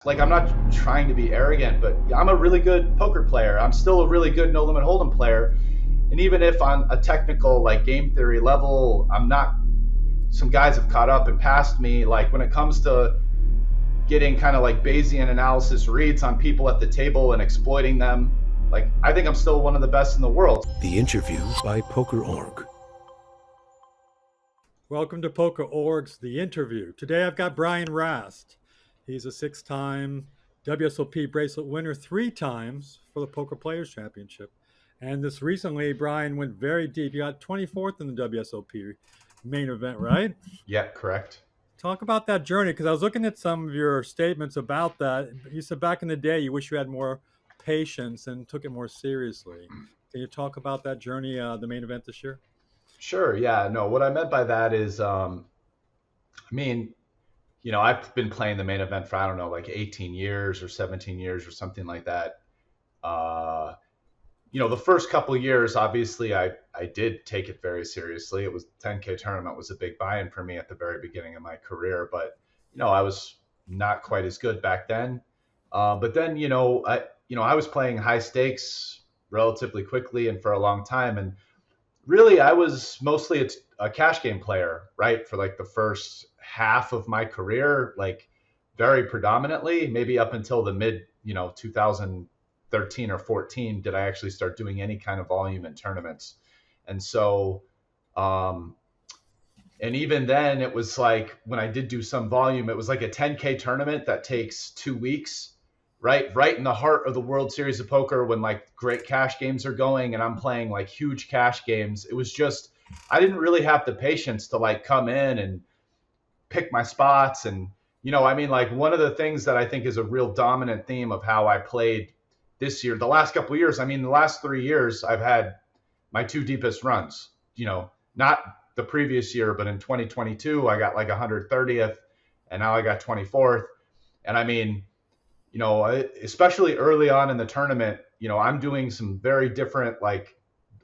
Like, I'm not trying to be arrogant, but I'm a really good poker player. I'm still a really good no limit hold'em player. And even if on a technical like game theory level, I'm not, some guys have caught up and passed me. Like when it comes to getting kind of like Bayesian analysis reads on people at the table and exploiting them, like I think I'm still one of the best in the world. The interview by PokerORG. Welcome to PokerORG's The Interview. Today I've got Brian Rast. He's a 6-time WSOP bracelet winner, 3 times for the Poker Players Championship. And this recently, Brian went very deep. You got 24th in the WSOP main event, right? Yeah, correct. Talk about that journey, because I was looking at some of your statements about that. You said back in the day you wish you had more patience and took it more seriously. Can you talk about that journey, the main event this year? Sure. Yeah. No, what I meant by that is, I've been playing the main event for, I don't know, like 18 years or 17 years or something like that. The first couple of years, obviously, I did take it very seriously. It was 10K tournament was a big buy-in for me at the very beginning of my career, but, I was not quite as good back then. But then, I was playing high stakes relatively quickly and for a long time. And really, I was mostly a cash game player, right? For like the first half of my career, like very predominantly, maybe up until the mid, 2013 or 14, did I actually start doing any kind of volume in tournaments. And so, and even then it was like, when I did do some volume, it was like a 10K tournament that takes 2 weeks, right in the heart of the World Series of Poker, when like great cash games are going and I'm playing like huge cash games. It was just, I didn't really have the patience to like come in and pick my spots. And, like one of the things that I think is a real dominant theme of how I played this year, the last couple of years, the last 3 years, I've had my 2 deepest runs, not the previous year, but in 2022, I got like 130th and now I got 24th. And especially early on in the tournament, I'm doing some very different, like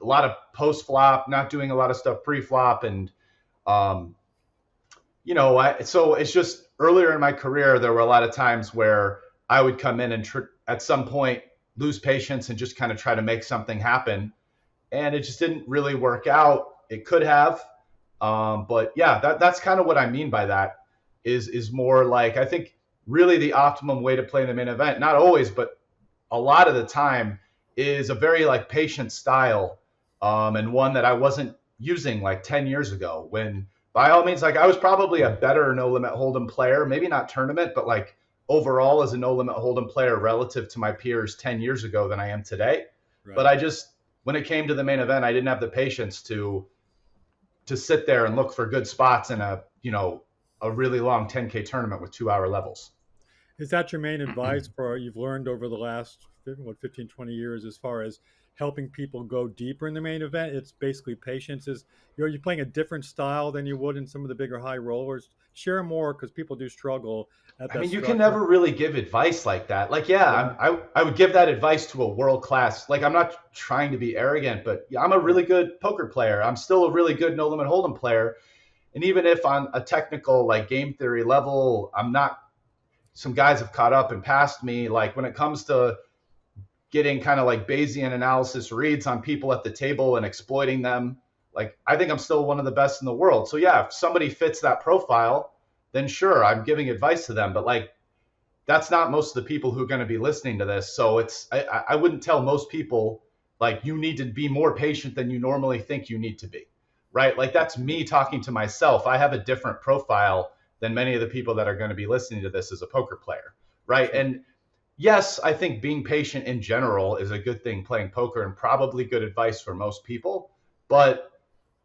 a lot of post flop, not doing a lot of stuff pre-flop. And, so it's just earlier in my career, there were a lot of times where I would come in and at some point lose patience and just kind of try to make something happen. And it just didn't really work out. It could have. But yeah, that's kind of what I mean by that is more like, I think really the optimum way to play the main event, not always, but a lot of the time, is a very like patient style, and one that I wasn't using like 10 years ago, when by all means, like I was probably a better no limit hold'em player, maybe not tournament, but like overall as a no limit hold'em player relative to my peers 10 years ago than I am today. Right. But when it came to the main event, I didn't have the patience to sit there and look for good spots in a really long 10K tournament with 2-hour levels. Is that your main advice for you've learned over the last 15, 20 years as far as helping people go deeper in the main event? It's basically patience. You're playing a different style than you would in some of the bigger high rollers. Share more, because people do struggle at that. You can never really give advice like that. Like, I would give that advice to a world-class, like I'm not trying to be arrogant, but I'm a really good poker player. I'm still a really good no limit hold'em player. And even if on a technical like game theory level, I'm not, some guys have caught up and passed me. Like when it comes to getting kind of like Bayesian analysis reads on people at the table and exploiting them, like I think I'm still one of the best in the world. So yeah, if somebody fits that profile, then sure, I'm giving advice to them. But like, that's not most of the people who are going to be listening to this. So I wouldn't tell most people like you need to be more patient than you normally think you need to be, right? Like that's me talking to myself. I have a different profile than many of the people that are going to be listening to this as a poker player, right? And yes, I think being patient in general is a good thing playing poker, and probably good advice for most people. But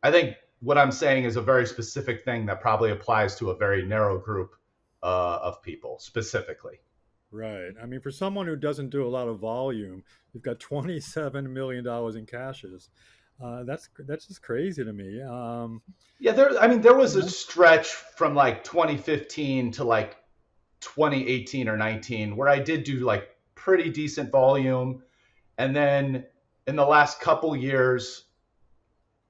I think what I'm saying is a very specific thing that probably applies to a very narrow group of people specifically. Right. For someone who doesn't do a lot of volume, you've got $27 million in cashes. That's just crazy to me. There was a stretch from like 2015 to like 2018 or 19 where I did do like pretty decent volume. And then in the last couple years,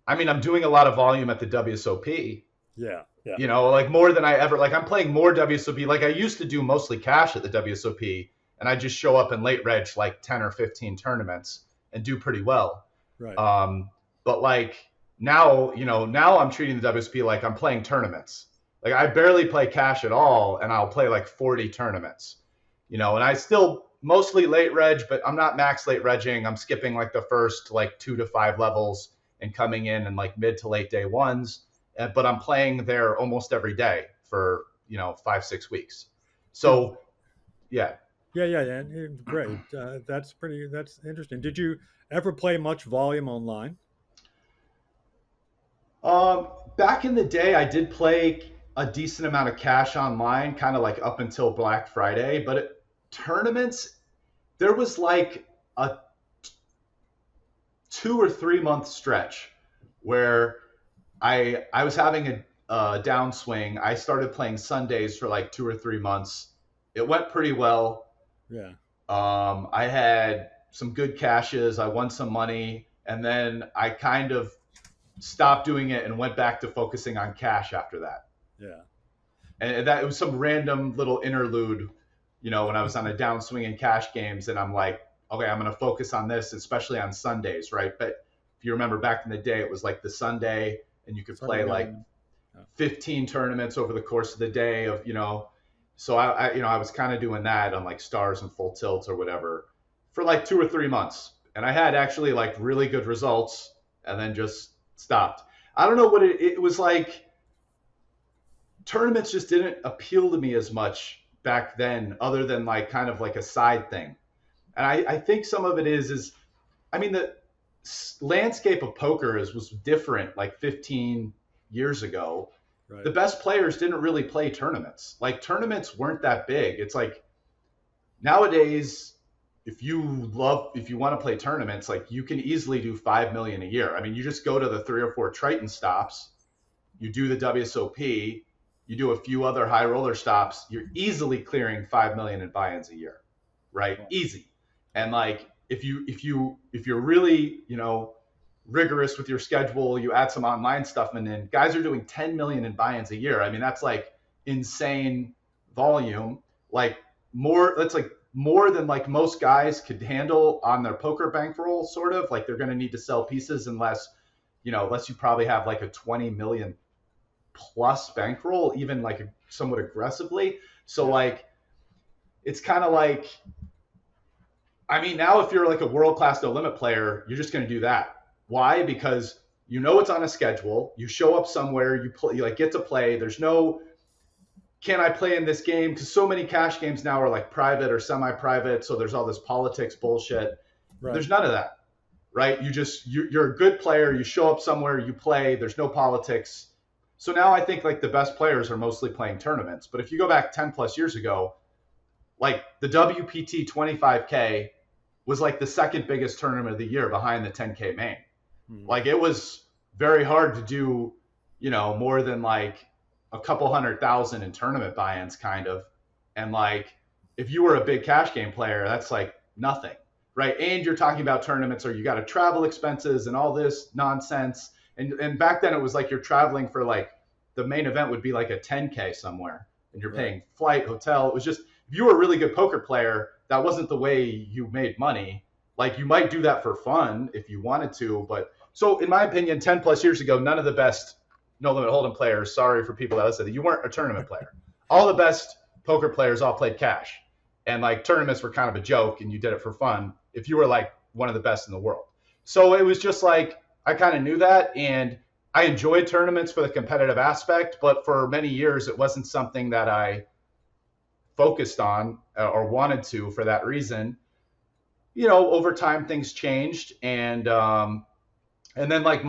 I'm doing a lot of volume at the WSOP, Yeah. Yeah. You know, like more than I ever, like I'm playing more WSOP. Like I used to do mostly cash at the WSOP, and I just show up in late reg like 10 or 15 tournaments and do pretty well. Right. Um, but like now, you know, now I'm treating the WSOP like I'm playing tournaments. Like I barely play cash at all, and I'll play like 40 tournaments, you know, and I still mostly late reg, but I'm not max late regging. I'm skipping like the first like 2 to 5 levels and coming in like mid to late day ones. But I'm playing there almost every day for, you know, 5, 6 weeks. Did, So yeah. yeah, yeah, yeah. Great. That's interesting. Did you ever play much volume online? Back in the day, I did play a decent amount of cash online, kind of like up until Black Friday. But tournaments, there was like a 2 or 3 month stretch where I was having a downswing. I started playing Sundays for like 2 or 3 months. It went pretty well. Yeah. I had some good cashes. I won some money, and then I kind of stopped doing it and went back to focusing on cash after that. Yeah. And that it was some random little interlude, you know, when I was on a downswing in cash games, and I'm like, okay, I'm going to focus on this, especially on Sundays, right? But if you remember back in the day, it was like the Sunday, and you could play like 15 tournaments over the course of the day of, you know, so I was kind of doing that on like Stars and Full Tilt or whatever for like 2 or 3 months. And I had actually like really good results and then just stopped. I don't know what it was like. Tournaments just didn't appeal to me as much back then, other than like kind of like a side thing. And I think some of it is, I mean, the landscape of poker was different like 15 years ago. Right. The best players didn't really play tournaments. Like tournaments weren't that big. It's like nowadays, if you want to play tournaments, like you can easily do 5 million a year. I mean, you just go to the 3 or 4 Triton stops, you do the WSOP, you do a few other high roller stops, you're easily clearing 5 million in buy-ins a year, right? Wow. Easy. And like if you're really, you know, rigorous with your schedule, you add some online stuff, and then guys are doing 10 million in buy-ins a year. I mean, that's like insane volume. Like that's like more than like most guys could handle on their poker bankroll, sort of. Like they're going to need to sell pieces unless you probably have like a 20 million plus bankroll, even like somewhat aggressively. So like, it's kind of like, I mean, now if you're like a world-class no limit player, you're just going to do that. Why? Because you know it's on a schedule. You show up somewhere, you play, you like get to play. There's no, can I play in this game? Because so many cash games now are like private or semi-private. So there's all this politics bullshit. Right. There's none of that, right? You're a good player. You show up somewhere, you play. There's no politics. So now I think like the best players are mostly playing tournaments. But if you go back 10 plus years ago, like the WPT 25K was like the second biggest tournament of the year behind the 10K main. Like it was very hard to do, you know, more than like a couple 100,000 in tournament buy-ins kind of. And like, if you were a big cash game player, that's like nothing, right? And you're talking about tournaments or you got to travel expenses and all this nonsense. And back then it was like you're traveling for like, the main event would be like a 10K somewhere and you're paying flight, hotel. It was just, if you were a really good poker player, that wasn't the way you made money. Like you might do that for fun if you wanted to, but so in my opinion, 10 plus years ago, none of the best no limit hold'em players, sorry for people that listen, you weren't a tournament player. All the best poker players all played cash, and like tournaments were kind of a joke and you did it for fun if you were like one of the best in the world. So it was just like, I kind of knew that, and I enjoyed tournaments for the competitive aspect, but for many years it wasn't something that I focused on or wanted to for that reason. You know, over time things changed, and then like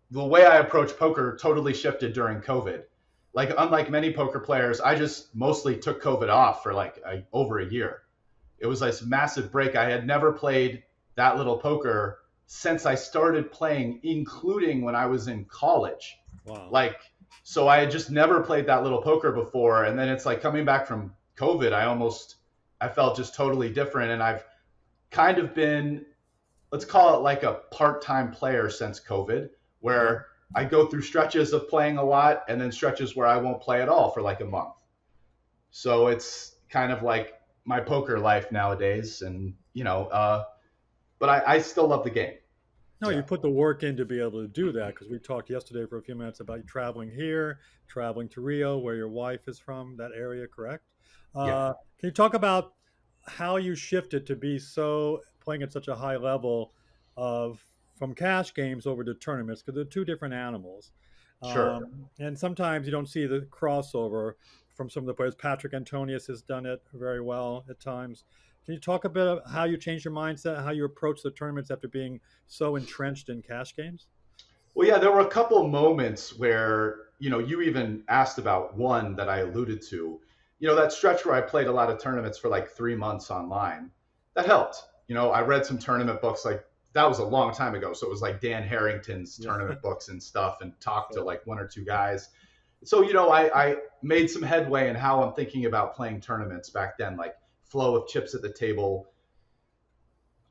the way I approach poker totally shifted during COVID. Like unlike many poker players, I just mostly took COVID off for like over a year. It was this massive break. I had never played that little poker since I started playing, including when I was in college. Wow. Like, so I had just never played that little poker before. And then it's like coming back from COVID, I felt just totally different. And I've kind of been, let's call it like a part-time player since COVID, where I go through stretches of playing a lot and then stretches where I won't play at all for like a month. So it's kind of like my poker life nowadays. And, but I still love the game. No, Yeah. you put the work in to be able to do that because we talked yesterday for a few minutes about you traveling here, traveling to Rio, where your wife is from, that area, correct? Yeah. Can you talk about how you shifted to be so playing at such a high level of from cash games over to tournaments because they're two different animals, Sure. and sometimes you don't see the crossover from some of the players. Patrick Antonius has done it very well at times. Can you talk a bit about how you changed your mindset, how you approach the tournaments after being so entrenched in cash games? Well, yeah, there were a couple moments where, you even asked about one that I alluded to. That stretch where I played a lot of tournaments for like 3 months online. That helped. I read some tournament books like that was a long time ago. So it was like Dan Harrington's Yeah. tournament books and stuff and talked to Sure. like one or two guys. So, I made some headway in how I'm thinking about playing tournaments back then, like flow of chips at the table,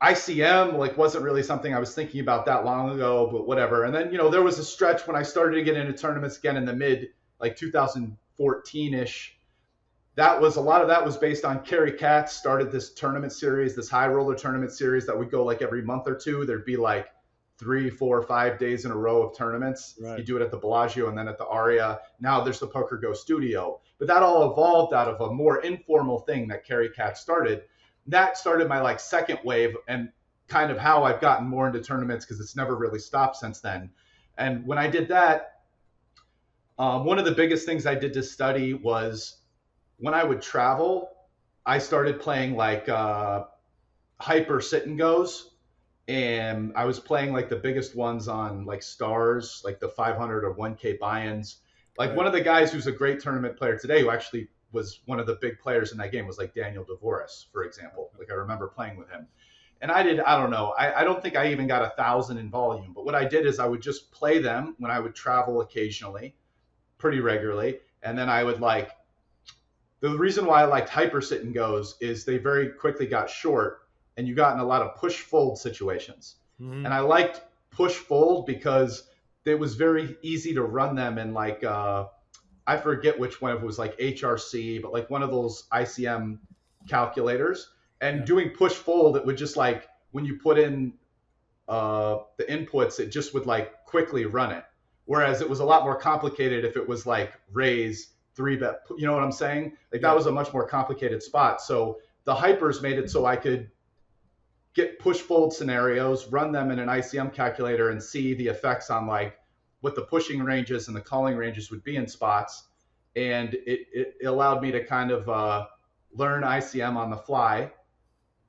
ICM like wasn't really something I was thinking about that long ago, but whatever. And then, there was a stretch when I started to get into tournaments again in the mid like 2014-ish. That was a lot of that was based on Kerry Katz started this tournament series, this high roller tournament series that would go like every month or two. There'd be like 3, 4, 5 days in a row of tournaments. Right. You do it at the Bellagio and then at the Aria. Now there's the Poker Go studio. But that all evolved out of a more informal thing that Kerry Katz started. That started my like second wave and kind of how I've gotten more into tournaments because it's never really stopped since then. And when I did that, one of the biggest things I did to study was when I would travel, I started playing like hyper sit and goes. And I was playing like the biggest ones on like stars, like the 500 or 1K buy-ins. Like Right. one of the guys who's a great tournament player today, who actually was one of the big players in that game, was like Daniel Dvoris, for example. Like I remember playing with him. And I don't know, I don't think I even got 1,000 in volume. But what I did is I would just play them when I would travel occasionally, pretty regularly. And then I would like, the reason why I liked hyper sit and goes is they very quickly got short and you got in a lot of push fold situations. Mm-hmm. And I liked push fold because it was very easy to run them in like I forget which one, if it was like HRC, but like one of those ICM calculators. And Yeah. doing push fold, it would just like when you put in the inputs, it just would like quickly run it. Whereas it was a lot more complicated if it was like raise 3-bet. You know what I'm saying? Like Yeah. that was a much more complicated spot. So the hypers made it so I could get push fold scenarios, run them in an ICM calculator and see the effects on like what the pushing ranges and the calling ranges would be in spots. And it allowed me to kind of learn ICM on the fly.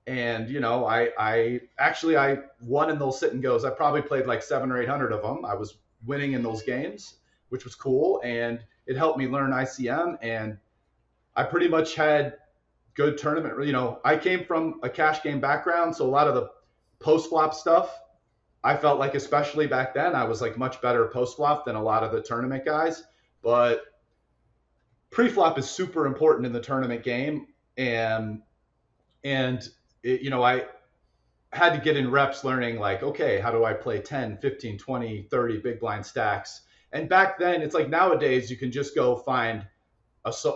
And, I actually, I won in those sit and goes. I probably played like 700 or 800 of them. I was winning in those games, which was cool. And it helped me learn ICM. And I pretty much had good tournament. I came from a cash game background, so a lot of the post flop stuff, I felt like, especially back then, I was like much better post flop than a lot of the tournament guys. But pre flop is super important in the tournament game, and I had to get in reps learning like, okay, how do I play 10, 15, 20, 30 big blind stacks? And back then, it's like nowadays you can just go find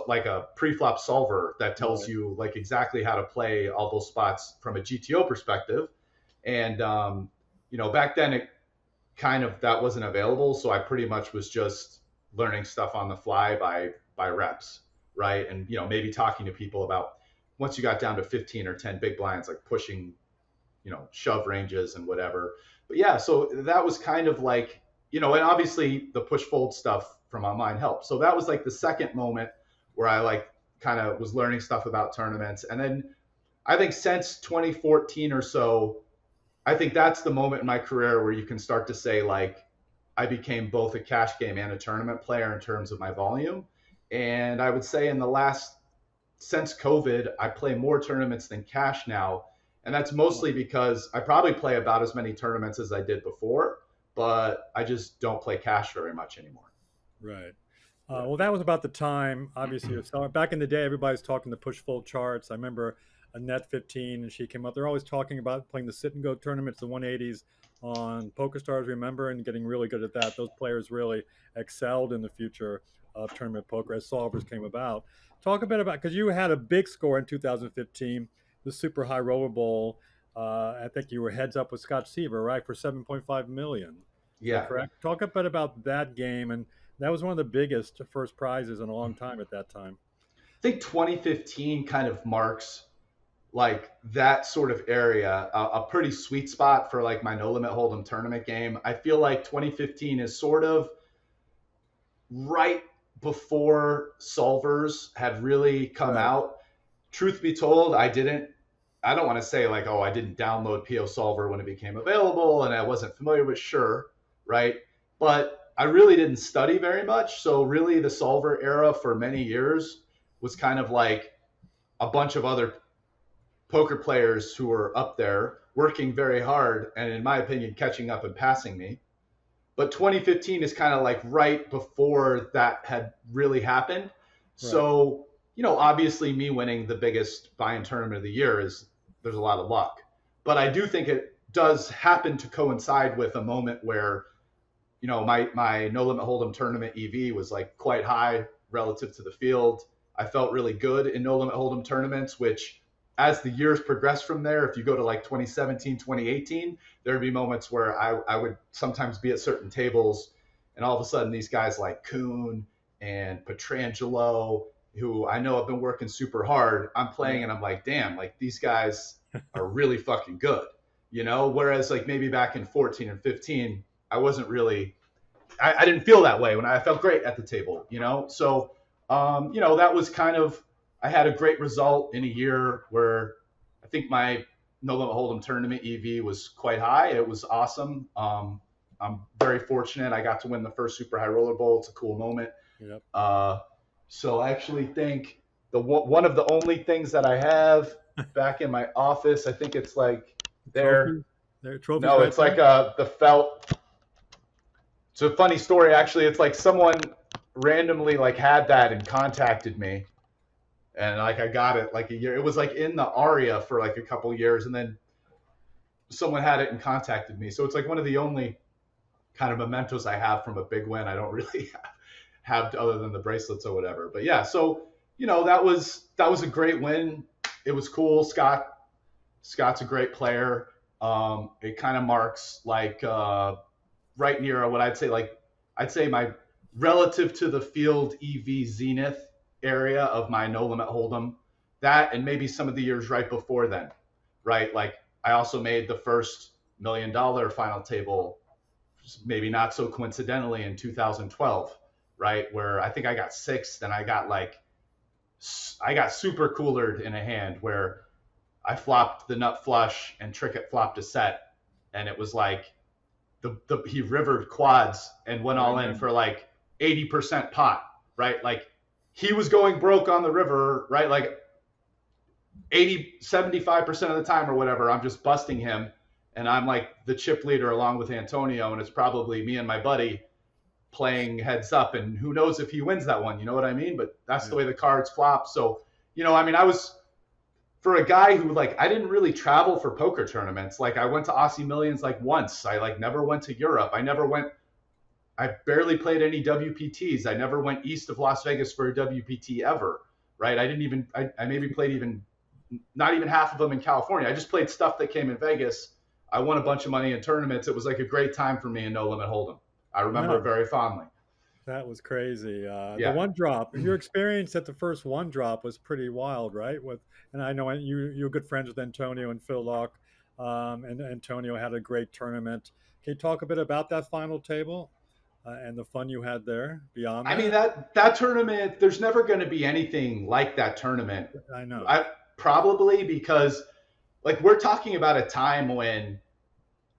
like a pre-flop solver that tells Right. you like exactly how to play all those spots from a GTO perspective. And back then it kind of that wasn't available, so I pretty much was just learning stuff on the fly by reps, right? And maybe talking to people about once you got down to 15 or 10 big blinds, like pushing, shove ranges and whatever. But yeah, so that was kind of like, and obviously the push fold stuff from online helped. So that was like the second moment where I like kind of was learning stuff about tournaments. And then I think since 2014 or so, I think that's the moment in my career where you can start to say like I became both a cash game and a tournament player in terms of my volume. And I would say in the last since COVID, I play more tournaments than cash now. And that's mostly because I probably play about as many tournaments as I did before, but I just don't play cash very much anymore. Right. Yeah. Well, that was about the time, obviously. So back in the day, everybody's talking the push fold charts. I remember a net 15, and she came up. They're always talking about playing the sit and go tournaments, the 180s on PokerStars, remember, and getting really good at that. Those players really excelled in the future of tournament poker as solvers came about. Talk a bit about, because you had a big score in 2015, the Super High Roller Bowl. I think you were heads up with Scott Seaver, right, for 7.5 million. Is that Yeah. correct? Talk a bit about that game, and that was one of the biggest first prizes in a long time at that time. I think 2015 kind of marks like that sort of area, a pretty sweet spot for like my no limit hold'em tournament game. I feel like 2015 is sort of right before solvers had really come Right. out. Truth be told, I don't want to say like, oh, I didn't download PO Solver when it became available and I wasn't familiar with, sure, right? But I really didn't study very much. So really the solver era for many years was kind of like a bunch of other poker players who were up there working very hard and in my opinion catching up and passing me. But 2015 is kind of like right before that had really happened. Right. So, obviously me winning the biggest buy-in tournament of the year there's a lot of luck. But I do think it does happen to coincide with a moment where, my no limit hold'em tournament EV was like quite high relative to the field. I felt really good in no limit hold'em tournaments, which as the years progressed from there, if you go to like 2017, 2018, there'd be moments where I would sometimes be at certain tables and all of a sudden these guys like Kuhn and Petrangelo, who I know have been working super hard, I'm playing and I'm like, damn, like these guys are really fucking good, Whereas like maybe back in 14 and 15, I wasn't really, I didn't feel that way when I felt great at the table, So, that was kind of, I had a great result in a year where I think my no limit hold'em tournament EV was quite high. It was awesome. I'm very fortunate. I got to win the first Super High Roller Bowl. It's a cool moment. Yep. So I actually think one of the only things that I have back in my office, I think it's like there. Trophies? Trophies No, right it's there? like the felt. It's a funny story, actually. It's like someone randomly like had that and contacted me, and like I got it like a year. It was like in the Aria for like a couple years, and then someone had it and contacted me. So it's like one of the only kind of mementos I have from a big win. I don't really have other than the bracelets or whatever. But yeah, so that was a great win. It was cool. Scott's a great player. It kind of marks like right near what I'd say my relative to the field EV zenith area of my no limit hold'em. That and maybe some of the years right before then, right? Like I also made the first $1 million final table, maybe not so coincidentally, in 2012, right? Where I think I got sixth and I got super coolered in a hand where I flopped the nut flush and Trickett flopped a set, and it was like he rivered quads and went all in for like 80% pot, right? Like he was going broke on the river, right? Like 75% of the time or whatever, I'm just busting him, and I'm like the chip leader along with Antonio, and it's probably me and my buddy playing heads up, and who knows if he wins that one, you know what I mean? But that's the way the cards flop. So, I was, for a guy who like, I didn't really travel for poker tournaments. Like I went to Aussie Millions like once. I like never went to Europe. I barely played any WPTs. I never went east of Las Vegas for a WPT ever, right? I maybe played even, not even half of them in California. I just played stuff that came in Vegas. I won a bunch of money in tournaments. It was like a great time for me in No Limit Hold'em. I remember it very fondly. That was crazy. Yeah. The one drop, your experience at the first one drop was pretty wild, right? And I know you're good friends with Antonio and Phil Locke, and Antonio had a great tournament. Can you talk a bit about that final table and the fun you had there beyond that? I mean, that tournament, there's never going to be anything like that tournament. I know. Probably because like we're talking about a time when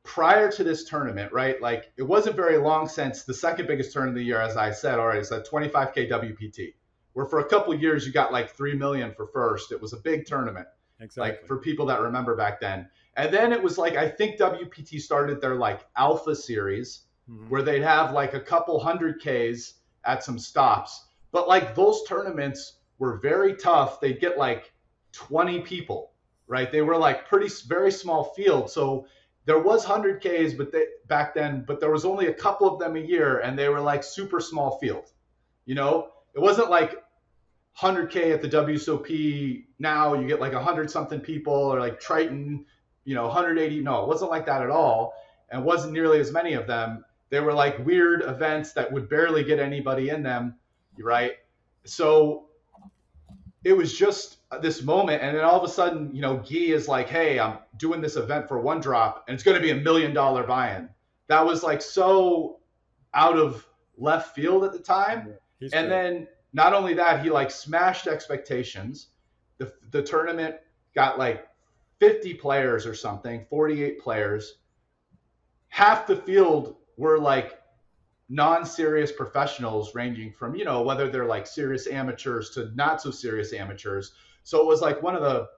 prior to this tournament, right? Like it wasn't very long since the second biggest tournament of the year, as I said already, is that 25K WPT, where for a couple of years you got like 3 million for first. It was a big tournament, exactly. Like for people that remember back then. And then it was like, I think WPT started their like alpha series where they'd have like a couple 100Ks at some stops. But like those tournaments were very tough. They'd get like 20 people, right? They were like very small field. So there was 100Ks, but back then, but there was only a couple of them a year, and they were like super small field. You know, it wasn't like 100K at the WSOP. Now you get like 100 something people, or like Triton, 180. No, it wasn't like that at all. And wasn't nearly as many of them. They were like weird events that would barely get anybody in them, right? So it was just this moment. And then all of a sudden, Guy is like, hey, I'm doing this event for one drop and it's going to be $1 million buy-in. That was like so out of left field at the time. And then not only that, he like smashed expectations. The tournament got like 50 players or something, 48 players. Half the field were like non-serious professionals, ranging from, whether they're like serious amateurs to not so serious amateurs. So it was like one of the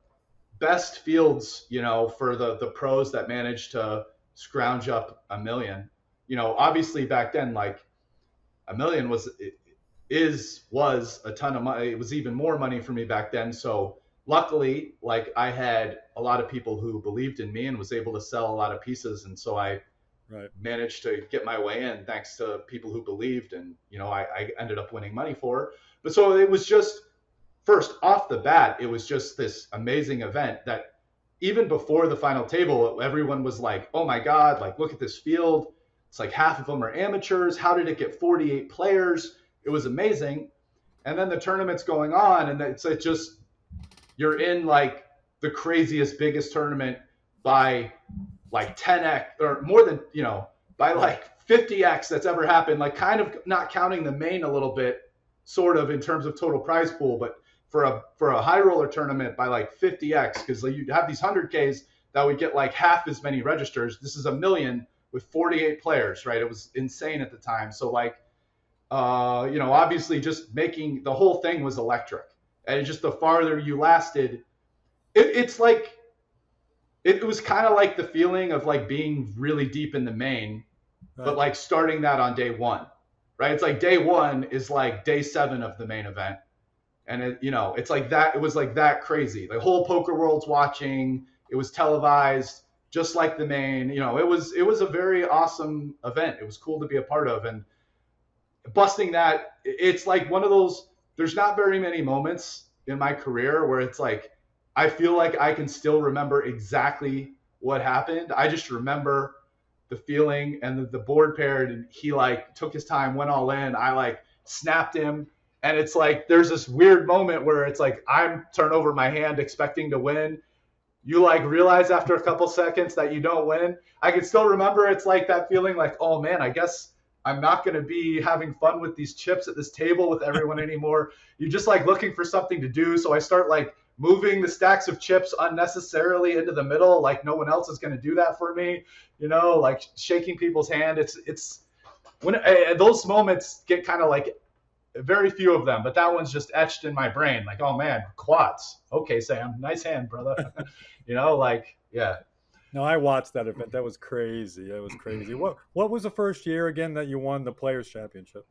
best fields, for the pros that managed to scrounge up $1 million. Obviously back then, like $1 million was a ton of money. It was even more money for me back then. So luckily, like I had a lot of people who believed in me and was able to sell a lot of pieces. And so I managed to get my way in thanks to people who believed, and I ended up winning money for it. But so it was just, first off the bat, it was just this amazing event that even before the final table, everyone was like, oh my God, like look at this field. It's like half of them are amateurs. How did it get 48 players? It was amazing. And then the tournament's going on, and it's like just, you're in like the craziest, biggest tournament by like 10x or more than, by like 50x that's ever happened, like kind of not counting the main a little bit, sort of in terms of total prize pool, but for a high roller tournament by like 50x, because like, you'd have these 100Ks that would get like half as many registers. This is $1 million with 48 players, right? It was insane at the time. So like, obviously just making the whole thing was electric, and just the farther you lasted, it's like, it was kind of like the feeling of like being really deep in the main, but like starting that on day one, right? It's like day one is like day 7 of the main event. And it's like that. It was like that crazy. The whole poker world's watching. It was televised, just like the main. It was a very awesome event. It was cool to be a part of, and busting that. It's like one of those. There's not very many moments in my career where it's like I feel like I can still remember exactly what happened. I just remember the feeling, and the board paired, and he like took his time, went all in. I like snapped him. And it's like, there's this weird moment where it's like, I'm turn over my hand expecting to win. You like realize after a couple seconds that you don't win. I can still remember, it's like that feeling like, oh man, I guess I'm not going to be having fun with these chips at this table with everyone anymore. You're just like looking for something to do. So I start like moving the stacks of chips unnecessarily into the middle. Like no one else is going to do that for me, like shaking people's hand. It's when those moments get kind of like, very few of them, but that one's just etched in my brain. Like, oh man, quads. Okay, Sam, nice hand, brother. Yeah. No, I watched that event. That was crazy. That was crazy. What was the first year again that you won the Players Championship?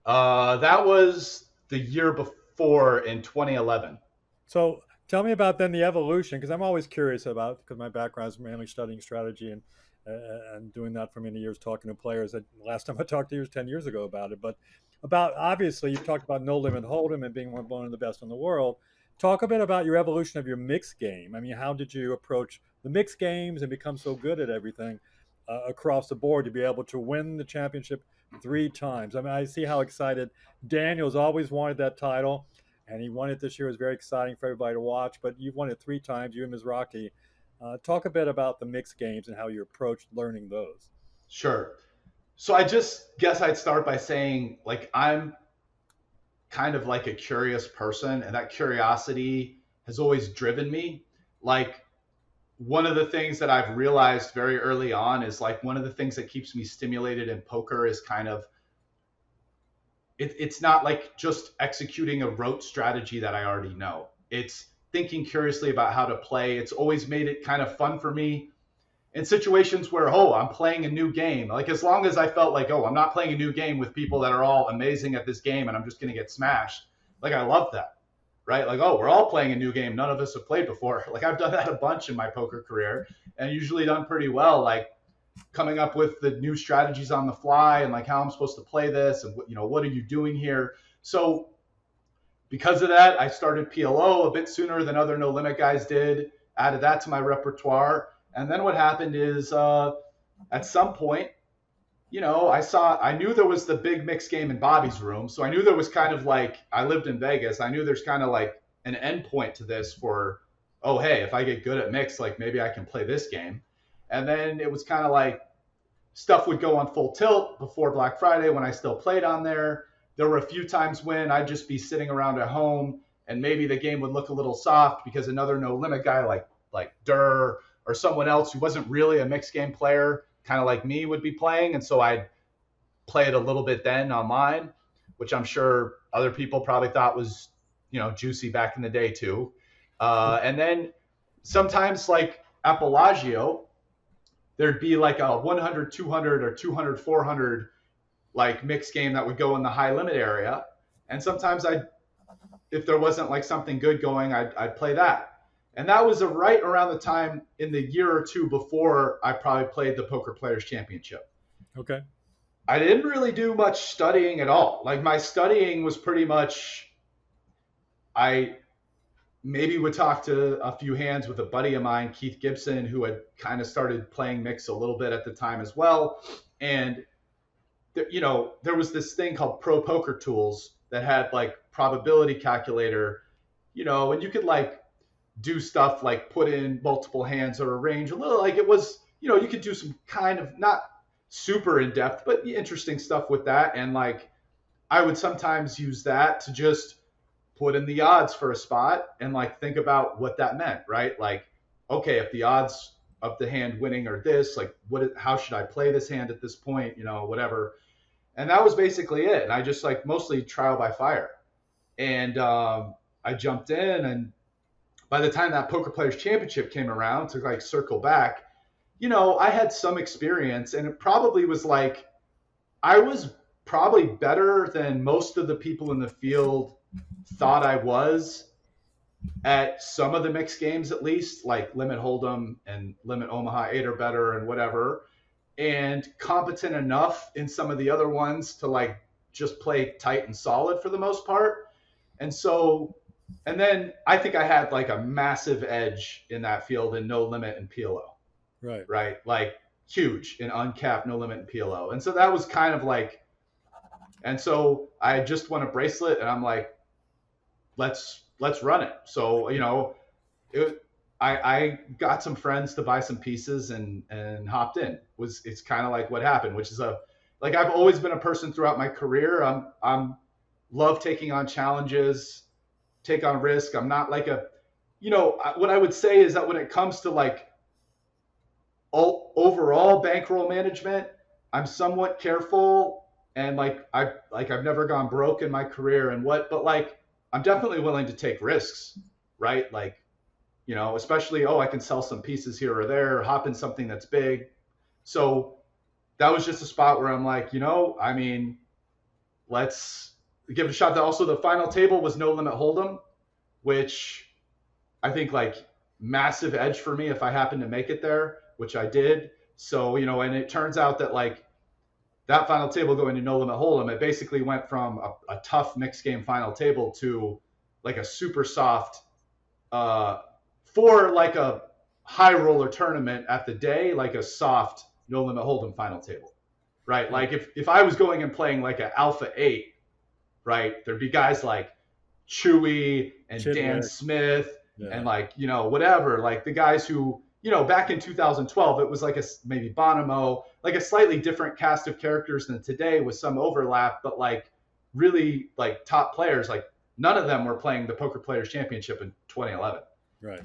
That was the year before, in 2011. So tell me about then the evolution, because I'm always curious about, because my background is mainly studying strategy and doing that for many years, talking to players. That last time I talked to you was 10 years ago about it, but about, obviously you've talked about no limit hold'em and being one of the best in the world. Talk a bit about your evolution of your mixed game. I mean, how did you approach the mixed games and become so good at everything across the board to be able to win the championship 3 times? I mean, I see how excited Daniel's always wanted that title, and he won it this year. It was very exciting for everybody to watch, but you've won it 3 times, you and Mizrachi. Talk a bit about the mixed games and how you approached learning those. Sure. So I just guess I'd start by saying, like, I'm kind of like a curious person, and that curiosity has always driven me. Like, one of the things that I've realized very early on is like one of the things that keeps me stimulated in poker is kind of, it's not like just executing a rote strategy that I already know. It's thinking curiously about how to play. It's always made it kind of fun for me in situations where, I'm playing a new game. Like, as long as I felt like, I'm not playing a new game with people that are all amazing at this game and I'm just going to get smashed. Like, I love that. right? Like, oh, we're all playing a new game none of us have played before. Like, I've done that a bunch in my poker career and usually done pretty well, like coming up with the new strategies on the fly and like how I'm supposed to play this and what are you doing here? So because of that, I started PLO a bit sooner than other no limit guys did, added that to my repertoire. And then what happened is at some point, I knew there was the big mixed game in Bobby's room. So I knew there was kind of like, I lived in Vegas. I knew there's kind of like an end point to this for, oh, hey, if I get good at mix, like maybe I can play this game. And then it was kind of like stuff would go on full tilt before Black Friday when I still played on there. There were a few times when I'd just be sitting around at home and maybe the game would look a little soft because another no limit guy like Durr or someone else who wasn't really a mixed game player, kind of like me, would be playing. And so I'd play it a little bit then online, which I'm sure other people probably thought was, juicy back in the day too. And then sometimes like at Bellagio, there'd be like a 100, 200 or 200, 400 like mixed game that would go in the high limit area. And sometimes if there wasn't like something good going, I'd play that. And that was right around the time in the year or two before I probably played the Poker Players Championship. Okay. I didn't really do much studying at all. Like my studying was pretty much, I maybe would talk to a few hands with a buddy of mine, Keith Gibson, who had kind of started playing mix a little bit at the time as well. And there was this thing called Pro Poker Tools that had like probability calculator, and you could like do stuff like put in multiple hands or a range a little, like it was, you could do some kind of not super in depth, but interesting stuff with that. And like, I would sometimes use that to just put in the odds for a spot and like think about what that meant, right? Like, okay, if the odds of the hand winning are this, like how should I play this hand at this point, whatever. And that was basically it. And I just like mostly trial by fire. And I jumped in, and by the time that Poker Players Championship came around, to like circle back, I had some experience, and it probably was like, I was probably better than most of the people in the field thought I was at some of the mixed games, at least like Limit Hold'em and Limit Omaha 8 or better and whatever, and competent enough in some of the other ones to like just play tight and solid for the most part. And then I think I had like a massive edge in that field in no limit and PLO. Right. Like huge in uncapped, no limit and PLO. And so that was kind of like, and so I just won a bracelet and I'm like, let's run it. So, I got some friends to buy some pieces and hopped in. It's kind of like what happened, which is like I've always been a person throughout my career. I'm love taking on challenges, take on risk. I'm not like what I would say is that when it comes to like overall bankroll management, I'm somewhat careful, and like I've never gone broke in my career but like I'm definitely willing to take risks, right? Like, especially, I can sell some pieces here or there, hop in something that's big. So that was just a spot where I'm like, let's give it a shot. Also, the final table was no limit hold'em, which I think like massive edge for me if I happen to make it there, which I did. So, and it turns out that like that final table going to no limit hold'em, it basically went from a tough mixed game final table to like a super soft, for like a high roller tournament at the day, like a soft no limit hold'em final table, right? Like if I was going and playing like an alpha 8, right, there'd be guys like Chewy and Dan Smith and like, whatever, like the guys who, back in 2012, it was like maybe Bonomo, like a slightly different cast of characters than today with some overlap, but like really like top players, like none of them were playing the Poker Players Championship in 2011.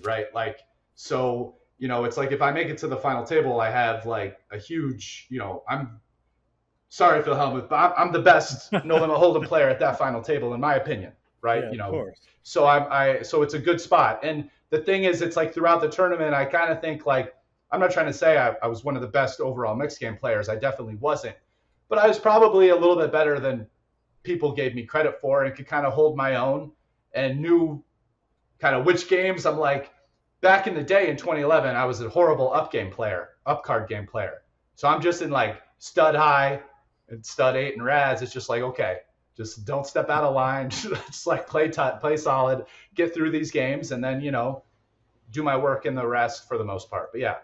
Right. Like, so, it's like if I make it to the final table, I have like a huge, I'm sorry, Phil Hellmuth, but I'm the best no limit hold'em player at that final table, in my opinion. Right. Yeah, of course. So so it's a good spot. And the thing is, it's like throughout the tournament, I kind of think like, I'm not trying to say I was one of the best overall mixed game players. I definitely wasn't, but I was probably a little bit better than people gave me credit for, and could kind of hold my own and knew kind of which games I'm like, back in the day in 2011, I was a horrible up card game player. So I'm just in like stud high and stud 8 and Raz. It's just like, okay, just don't step out of line. Just like play solid, get through these games, and then, do my work in the rest for the most part. But yeah.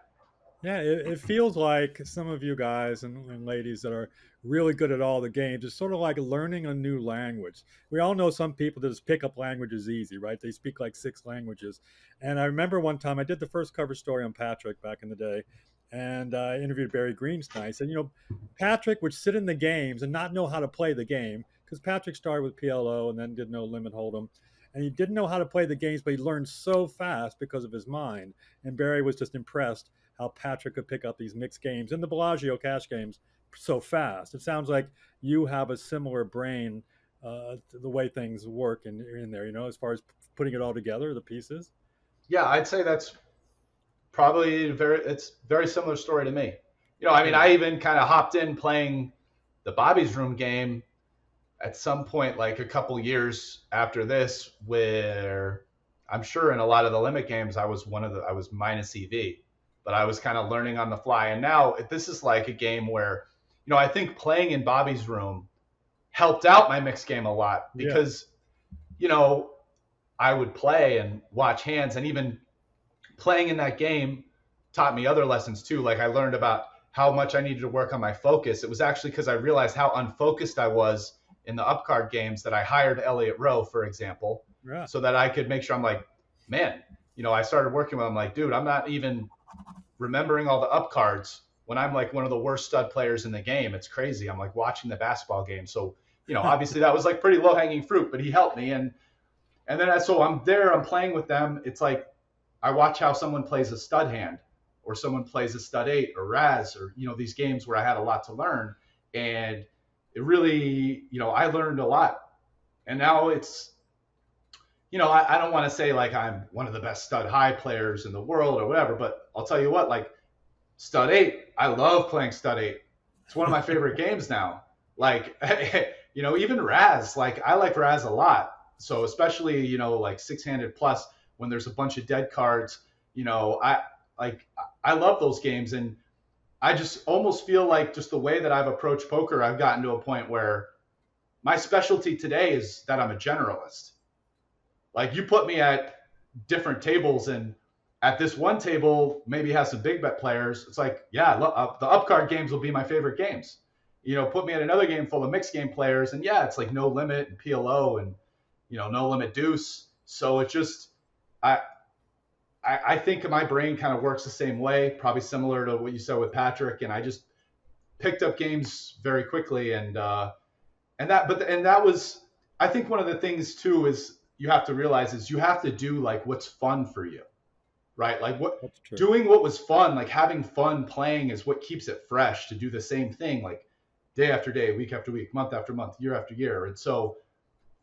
Yeah, it feels like some of you guys and ladies that are really good at all the games, it's sort of like learning a new language. We all know some people that just pick up languages easy, right? They speak like 6 languages. And I remember one time I did the first cover story on Patrick back in the day, and I interviewed Barry Greenstein. And, Patrick would sit in the games and not know how to play the game because Patrick started with PLO and then did no limit hold'em. And he didn't know how to play the games, but he learned so fast because of his mind. And Barry was just impressed how Patrick could pick up these mixed games and the Bellagio cash games so fast. It sounds like you have a similar brain to the way things work in there, as far as putting it all together, the pieces. Yeah, I'd say that's probably it's very similar story to me. I even kind of hopped in playing the Bobby's Room game at some point, like a couple years after this, where I'm sure in a lot of the limit games, I was minus EV, but I was kind of learning on the fly. And now this is like a game where, I think playing in Bobby's Room helped out my mixed game a lot because, I would play and watch hands, and even playing in that game taught me other lessons too. Like I learned about how much I needed to work on my focus. It was actually because I realized how unfocused I was in the upcard games that I hired Elliot Rowe, for example, so that I could make sure I'm like, man, I started working with him like, dude, I'm not even remembering all the upcards when I'm like one of the worst stud players in the game. It's crazy. I'm like watching the basketball game. So, obviously that was like pretty low hanging fruit, but he helped me. And then so I'm there, I'm playing with them. It's like, I watch how someone plays a stud hand or someone plays a stud 8 or Raz or, these games where I had a lot to learn. And it really, I learned a lot. And now it's, I don't want to say like I'm one of the best stud high players in the world or whatever, but I'll tell you what, like stud 8, I love playing stud 8. It's one of my favorite games now. Like, even Raz, like I like Raz a lot. So especially, like 6-handed plus when there's a bunch of dead cards, I love those games. And I just almost feel like just the way that I've approached poker, I've gotten to a point where my specialty today is that I'm a generalist. Like you put me at different tables, and at this one table maybe has some big bet players. It's like, yeah, the upcard games will be my favorite games. Put me at another game full of mixed game players, and yeah, it's like no limit and PLO and, no limit deuce. So it just, I think my brain kind of works the same way, probably similar to what you said with Patrick. And I just picked up games very quickly. And that was, I think one of the things too, is you have to realize is you have to do like what's fun for you, right? Like doing what was fun, like having fun playing is what keeps it fresh to do the same thing, like day after day, week after week, month after month, year after year. And so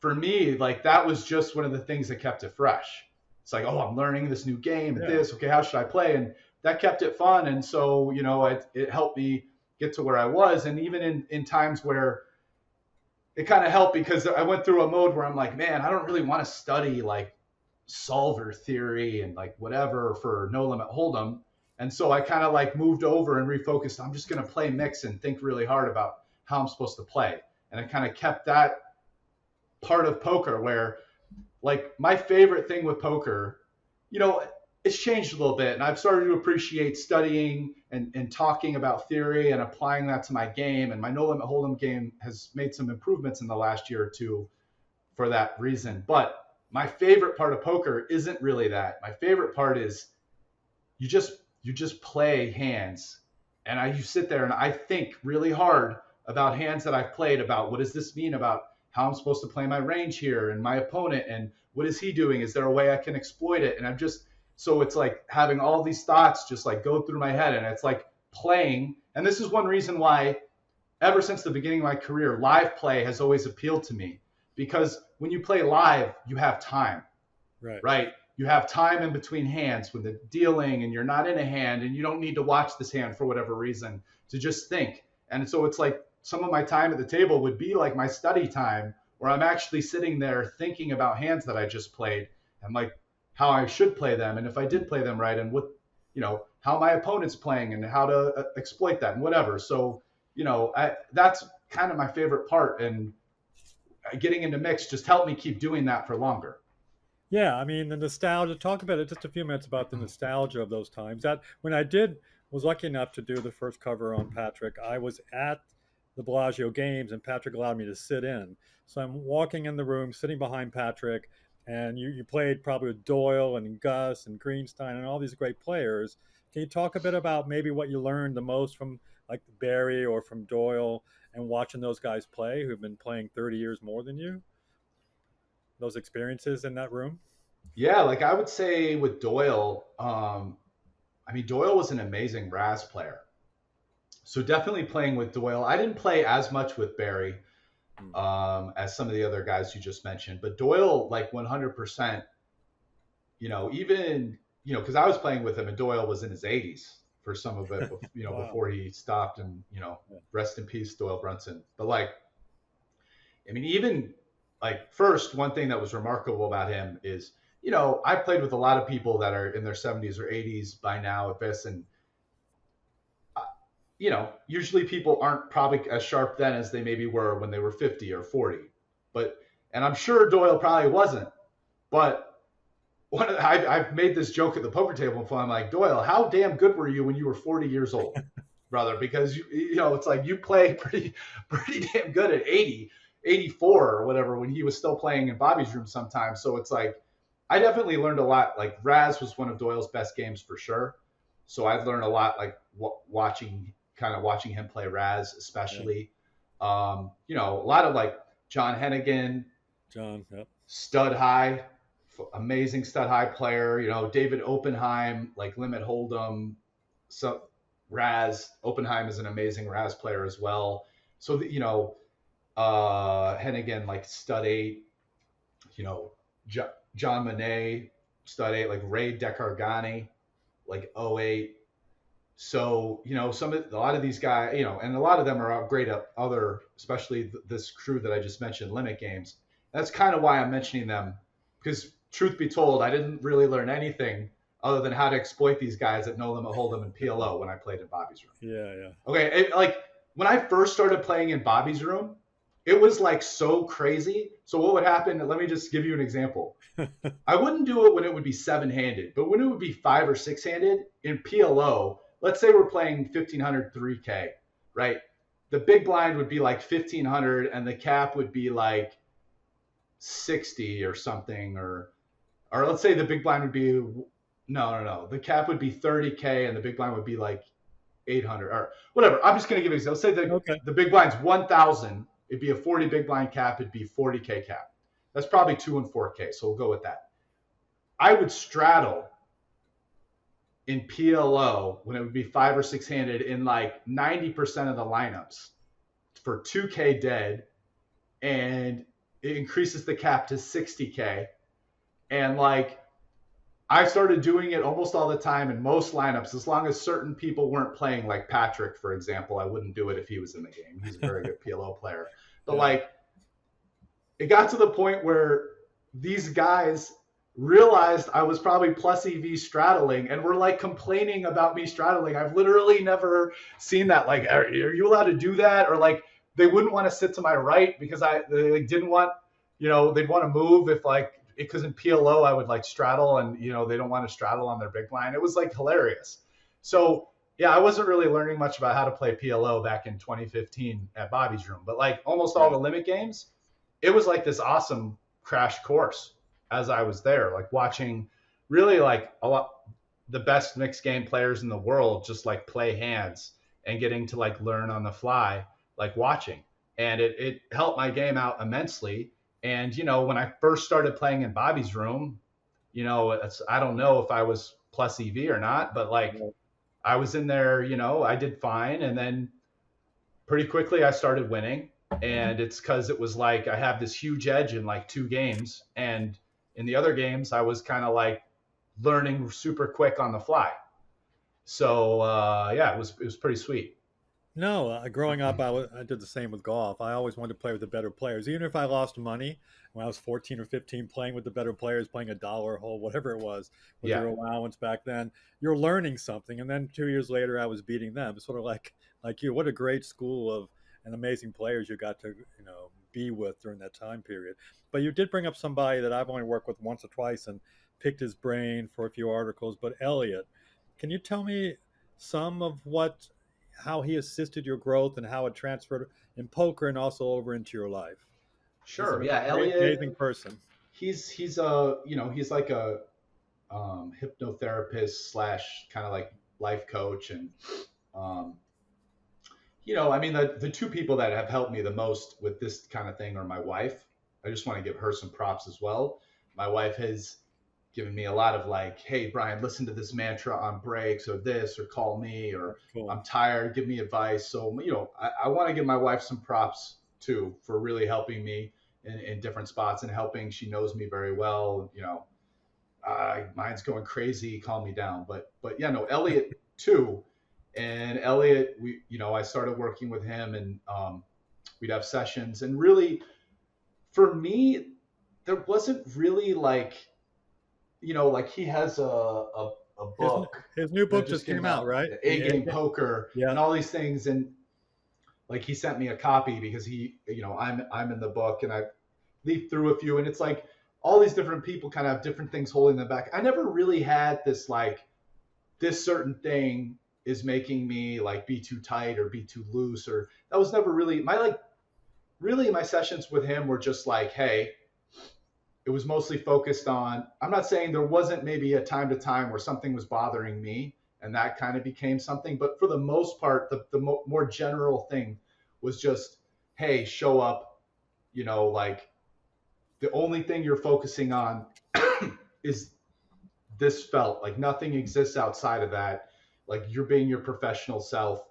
for me, like that was just one of the things that kept it fresh. It's like, oh, I'm learning this new game and this, okay, how should I play? And that kept it fun. And so, it helped me get to where I was. And even in times where it kind of helped, because I went through a mode where I'm like, man, I don't really want to study like solver theory and like whatever for no limit hold'em. And so I kind of like moved over and refocused. I'm just going to play mix and think really hard about how I'm supposed to play. And I kind of kept that part of poker where, like, my favorite thing with poker, it's changed a little bit, and I've started to appreciate studying and talking about theory and applying that to my game. And my no limit hold'em game has made some improvements in the last year or two for that reason. But my favorite part of poker isn't really that. My favorite part is you just play hands, and you sit there and I think really hard about hands that I've played, about what does this mean about how I'm supposed to play my range here and my opponent, and what is he doing? Is there a way I can exploit it? And so it's like having all these thoughts just like go through my head, and it's like playing. And this is one reason why ever since the beginning of my career, live play has always appealed to me, because when you play live, you have time, right? You have time in between hands when the dealing, and you're not in a hand, and you don't need to watch this hand for whatever reason to just think. And so it's like some of my time at the table would be like my study time, where I'm actually sitting there thinking about hands that I just played. I'm like, how I should play them, and if I did play them right, and what, how my opponent's playing, and how to exploit that, and whatever. So, that's kind of my favorite part, and getting into mix just helped me keep doing that for longer. Yeah, I mean the nostalgia. Talk about it just a few minutes about the nostalgia of those times. That when I was lucky enough to do the first cover on Patrick, I was at the Bellagio Games, and Patrick allowed me to sit in. So I'm walking in the room, sitting behind Patrick, and you played probably with Doyle and Gus and Greenstein and all these great players. Can you talk a bit about maybe what you learned the most from like Barry or from Doyle and watching those guys play who've been playing 30 years more than you? Those experiences in that room? Yeah, like I would say with Doyle, I mean, Doyle was an amazing Raz player. So definitely playing with Doyle. I didn't play as much with Barry as some of the other guys you just mentioned, but Doyle, like 100%, even, because I was playing with him and Doyle was in his 80s for some of it, Wow. before he stopped, and, rest in peace, Doyle Brunson. But like, I mean, even like first, one thing that was remarkable about him is, I played with a lot of people that are in their 70s or 80s by now at this, and usually people aren't probably as sharp then as they maybe were when they were 50 or 40. And I'm sure Doyle probably wasn't. But I've made this joke at the poker table before. I'm like, Doyle, how damn good were you when you were 40 years old, brother? Because it's like you play pretty damn good at 80, 84 or whatever when he was still playing in Bobby's room sometimes. So it's like I definitely learned a lot. Like Raz was one of Doyle's best games for sure. So I've learned a lot, like watching him play Raz, especially. A lot of like John Hennigan, John, yep. stud high, amazing stud high player. David Oppenheim, like limit hold'em. So Raz Oppenheim is an amazing Raz player as well. So Hennigan, like stud eight. John Monet, stud eight, like Ray Decargani, like 08. So, a lot of these guys, and a lot of them are great at other, especially this crew that I just mentioned, limit games. That's kind of why I'm mentioning them, because truth be told, I didn't really learn anything other than how to exploit these guys at No Limit Hold'em and PLO when I played in Bobby's room. Yeah. Okay, like when I first started playing in Bobby's room, it was like so crazy. So what would happen? Let me just give you an example. I wouldn't do it when it would be 7-handed, but when it would be 5 or 6-handed in PLO, let's say we're playing 1500 3K, right? The big blind would be like 1500 and the cap would be like 60 or something, or let's say the big blind would be no. The cap would be 30K and the big blind would be like 800 or whatever. I'm just going to give an example. Let's say the big blind's 1000. It'd be a 40 big blind cap. It'd be 40K cap. That's probably 2 and 4K. So we'll go with that. I would straddle in PLO when it would be 5 or 6-handed in like 90% of the lineups for 2K dead, and it increases the cap to 60K. And like I started doing it almost all the time in most lineups, as long as certain people weren't playing, like Patrick, for example. I wouldn't do it if he was in the game. He's a very good PLO player. But like it got to the point where these guys realized I was probably plus EV straddling and were like complaining about me straddling. I've literally never seen that. Like, are you allowed to do that? Or like they wouldn't want to sit to my right because they didn't want, they'd want to move if like, because in PLO I would like straddle and, they don't want to straddle on their big blind. It was like hilarious. So yeah, I wasn't really learning much about how to play PLO back in 2015 at Bobby's room, but like almost all the limit games, it was like this awesome crash course as I was there, like watching really like a lot the best mixed game players in the world just like play hands and getting to like learn on the fly, like watching. And it helped my game out immensely. And, when I first started playing in Bobby's room, I don't know if I was plus EV or not, but like I was in there, I did fine. And then pretty quickly I started winning. And it's because it was like I have this huge edge in like 2 games. And in the other games, I was kind of like learning super quick on the fly. So, yeah, it was pretty sweet. No, growing up, I did the same with golf. I always wanted to play with the better players, even if I lost money when I was 14 or 15, playing with the better players, playing a dollar hole, whatever it was, with Yeah. their allowance back then. You're learning something, and then 2 years later, I was beating them. It's sort of like you. What a great school of and amazing players you got to be with during that time period. But you did bring up somebody that I've only worked with once or twice and picked his brain for a few articles. But Elliot, can you tell me some of what how he assisted your growth and how it transferred in poker and also over into your life? He's Sure. an Yeah. Elliot, amazing person. he's a, he's like a hypnotherapist slash kind of like life coach. And, um, I mean, the two people that have helped me the most with this kind of thing are my wife. I just want to give her some props as well. My wife has given me a lot of like, hey, Brian, listen to this mantra on breaks or this, or call me, or Cool. I'm tired, give me advice. So, I want to give my wife some props too for really helping me in different spots and helping. She knows me very well. Mine's going crazy, calm me down. But yeah, no, Elliot too. And Elliot, I started working with him, and we'd have sessions. And really, for me, there wasn't really like, like he has a His book his new that book just just came came out, out, right? the A Game Poker, Yeah. and all these things. And like he sent me a copy because I'm in the book, and I leafed through a few, and it's like all these different people kind of have different things holding them back. I never really had this like, this certain thing is making me like be too tight or be too loose, or that was never really my like, really my sessions with him were just like, hey, it was mostly focused on, I'm not saying there wasn't maybe a time to time where something was bothering me and that kind of became something, but for the most part, the more general thing was just, hey, show up, like the only thing you're focusing on is this felt, like nothing exists outside of that. Like you're being your professional self,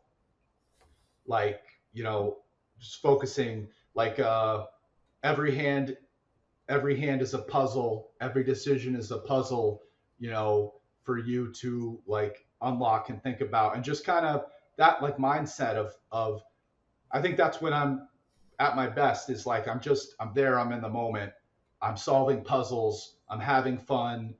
like, just focusing, like, every hand every hand is a puzzle, every decision is a puzzle, for you to like unlock and think about, and just kind of that like mindset of I think that's when I'm at my best, is like I'm there, I'm in the moment, I'm solving puzzles, I'm having fun,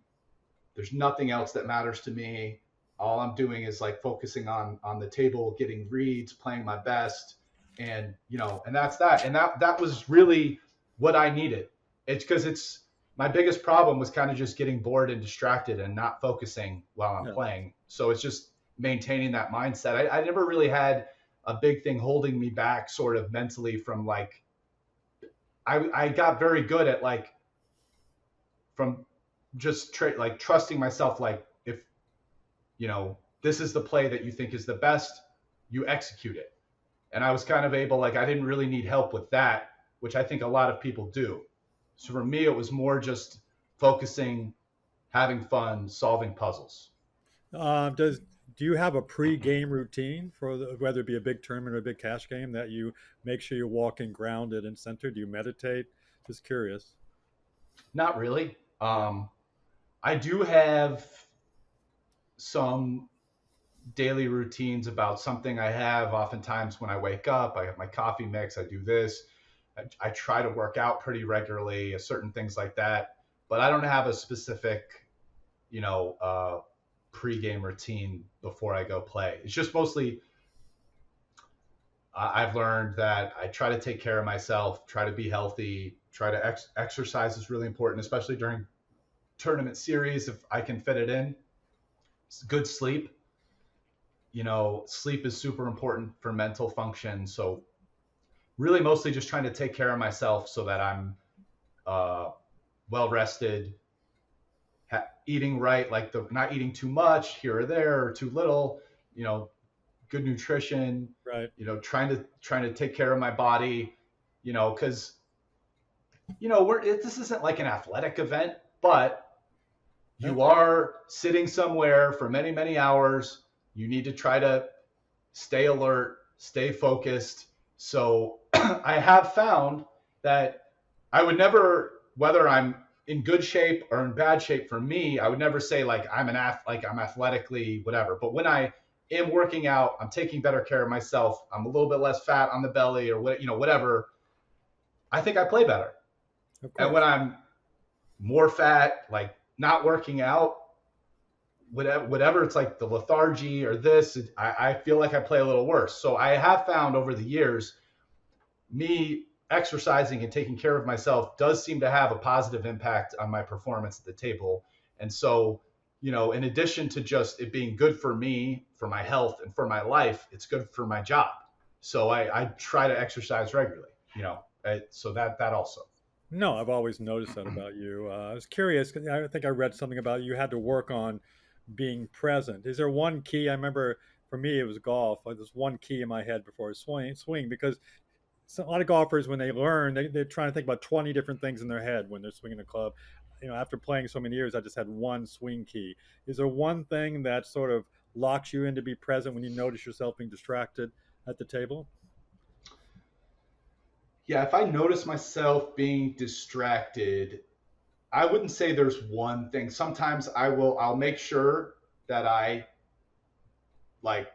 there's nothing else that matters to me. All I'm doing is like focusing on the table, getting reads, playing my best, and and that's that. And that was really what I needed. It's because it's my biggest problem was kind of just getting bored and distracted and not focusing while I'm Yeah. playing. So it's just maintaining that mindset. I never really had a big thing holding me back, sort of mentally, from like I got very good at like, from just like trusting myself, like if this is the play that you think is the best, you execute it. And I was kind of able, like, I didn't really need help with that, which I think a lot of people do. So for me, it was more just focusing, having fun, solving puzzles. Does do you have a pre-game routine for whether it be a big tournament or a big cash game that you make sure you're walking grounded and centered? Do you meditate? Just curious. Not really. Yeah. I do have some daily routines about something I have. Oftentimes when I wake up, I have my coffee mix, I do this. I try to work out pretty regularly, certain things like that. But I don't have a specific, you know, uh, pre-game routine before I go play. It's just mostly, I've learned that I try to take care of myself, try to be healthy, try to exercise is really important, especially during tournament series if I can fit it in. Good sleep, sleep is super important for mental function. So really mostly just trying to take care of myself so that I'm uh, well rested, eating right, like not eating too much here or there or too little, you know, good nutrition, Right. trying to take care of my body, because this isn't like an athletic event, but Yeah. you are sitting somewhere for many, many hours. You need to try to stay alert, stay focused. So I have found that I would never, whether I'm in good shape or in bad shape, for me, I would never say like I'm I'm athletically whatever. But when I am working out, I'm taking better care of myself, I'm a little bit less fat on the belly or what, whatever, I think I play better. Of And course. when I'm more fat, like not working out, whatever, it's like the lethargy or this, I feel like I play a little worse. So I have found over the years, me exercising and taking care of myself does seem to have a positive impact on my performance at the table. And so, in addition to just it being good for me, for my health and for my life, it's good for my job. So I try to exercise regularly, so that also. No, I've always noticed that about you. I was curious 'cause I think I read something about you had to work on being present. Is there one key? I remember for me it was golf. There's one key in my head before I swing because so a lot of golfers when they learn they're trying to think about 20 different things in their head when they're swinging a club. After playing so many years, I just had one swing key. Is there one thing that sort of locks you in to be present when you notice yourself being distracted at the table? Yeah, if I notice myself being distracted, I wouldn't say there's one thing. Sometimes I'll make sure that I like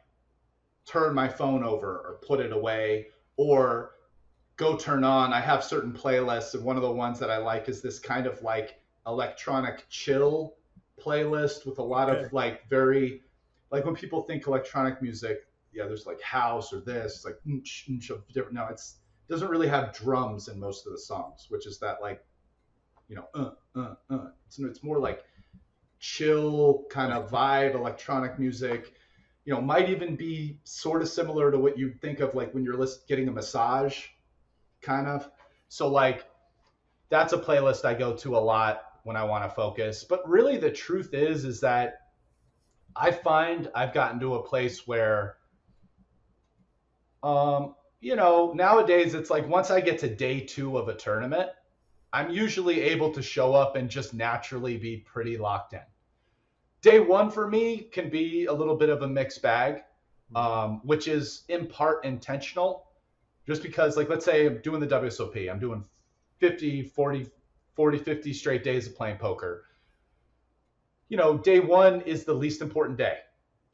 turn my phone over or put it away or go turn on. I have certain playlists, and one of the ones that I like is this kind of like electronic chill playlist with a lot Okay. of like very, like when people think electronic music, yeah, there's like house or this, like of different. No, it doesn't really have drums in most of the songs, which is that like, It's more like chill kind Right. of vibe, electronic music. Might even be sort of similar to what you think of like when you're getting a massage, kind of. So like that's a playlist I go to a lot when I want to focus. But really, the truth is that I find I've gotten to a place where, nowadays it's like once I get to day 2 of a tournament, I'm usually able to show up and just naturally be pretty locked in. Day 1 for me can be a little bit of a mixed bag, which is in part intentional. Just because, like, let's say I'm doing the WSOP, I'm doing 50, 40, 40, 50 straight days of playing poker. Day 1 is the least important day.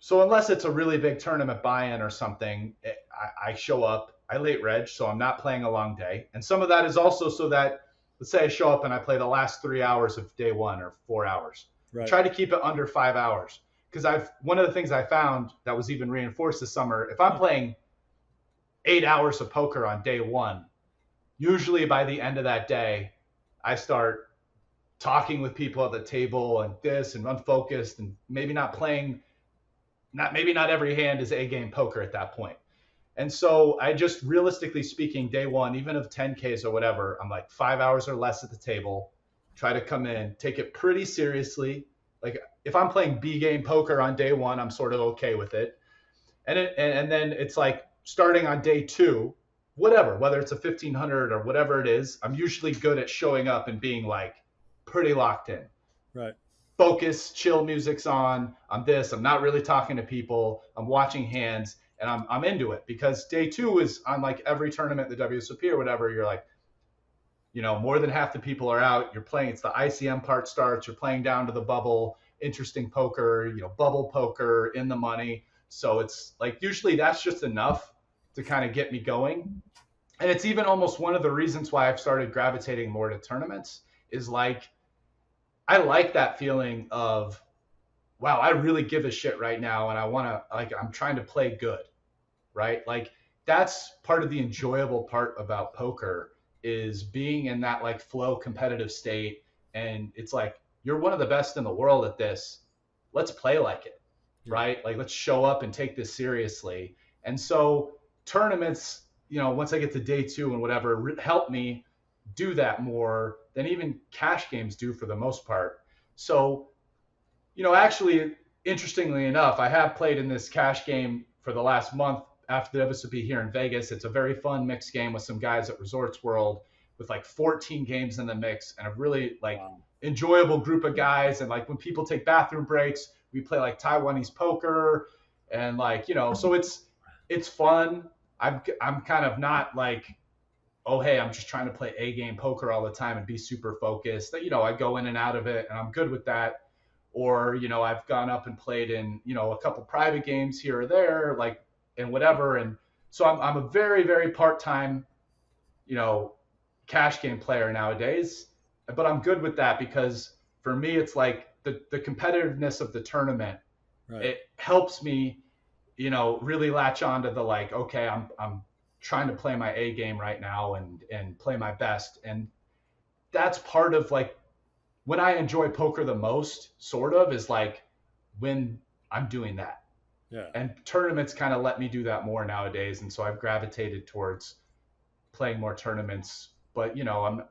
So unless it's a really big tournament buy-in or something, I show up, I late reg, so I'm not playing a long day. And some of that is also so that, let's say I show up and I play the last 3 hours of day 1 or 4 hours. I Right. try to keep it under 5 hours. Because one of the things I found that was even reinforced this summer, if I'm playing 8 hours of poker on day 1, usually by the end of that day, I start talking with people at the table and this and unfocused and maybe not playing, maybe not every hand is A game poker at that point. And so I just realistically speaking, day 1, even of 10Ks or whatever, I'm like 5 hours or less at the table, try to come in, take it pretty seriously. Like if I'm playing B game poker on day 1, I'm sort of okay with it. And then it's like starting on day 2, whatever, whether it's a 1500 or whatever it is, I'm usually good at showing up and being like pretty locked in. Right. Focus, chill music's on. I'm not really talking to people. I'm watching hands and I'm into it because day 2 is on like every tournament, the WSOP or whatever. You're like, more than half the people are out. You're playing, it's the ICM part starts. You're playing down to the bubble, interesting poker, bubble poker in the money. So it's like usually that's just enough to kind of get me going. And it's even almost one of the reasons why I've started gravitating more to tournaments is like, I like that feeling of, wow, I really give a shit right now. And I want to, like, I'm trying to play good, right? Like, that's part of the enjoyable part about poker is being in that like flow competitive state. And it's like, you're one of the best in the world at this. Let's play like it, Yeah. right? Like, let's show up and take this seriously. And so tournaments, once I get to day 2 and whatever, help me do that more than even cash games do for the most part. So, actually, interestingly enough, I have played in this cash game for the last month after the WSOP here in Vegas. It's a very fun mixed game with some guys at Resorts World with like 14 games in the mix and a really like Wow. enjoyable group of guys. And like when people take bathroom breaks, we play like Taiwanese poker and like, so it's fun. I'm kind of not like, oh, hey, I'm just trying to play A game poker all the time and be super focused. I go in and out of it and I'm good with that. or, I've gone up and played in, a couple private games here or there, like, and whatever. And so I'm a very, very part-time, you know, cash game player nowadays, but I'm good with that because for me, it's like the competitiveness of the tournament. Right. It helps me, really latch on to the like, okay, I'm trying to play my A game right now and play my best. And that's part of like when I enjoy poker the most, sort of, is like when I'm doing that. Yeah. And tournaments kind of let me do that more nowadays. And so I've gravitated towards playing more tournaments. But, I'm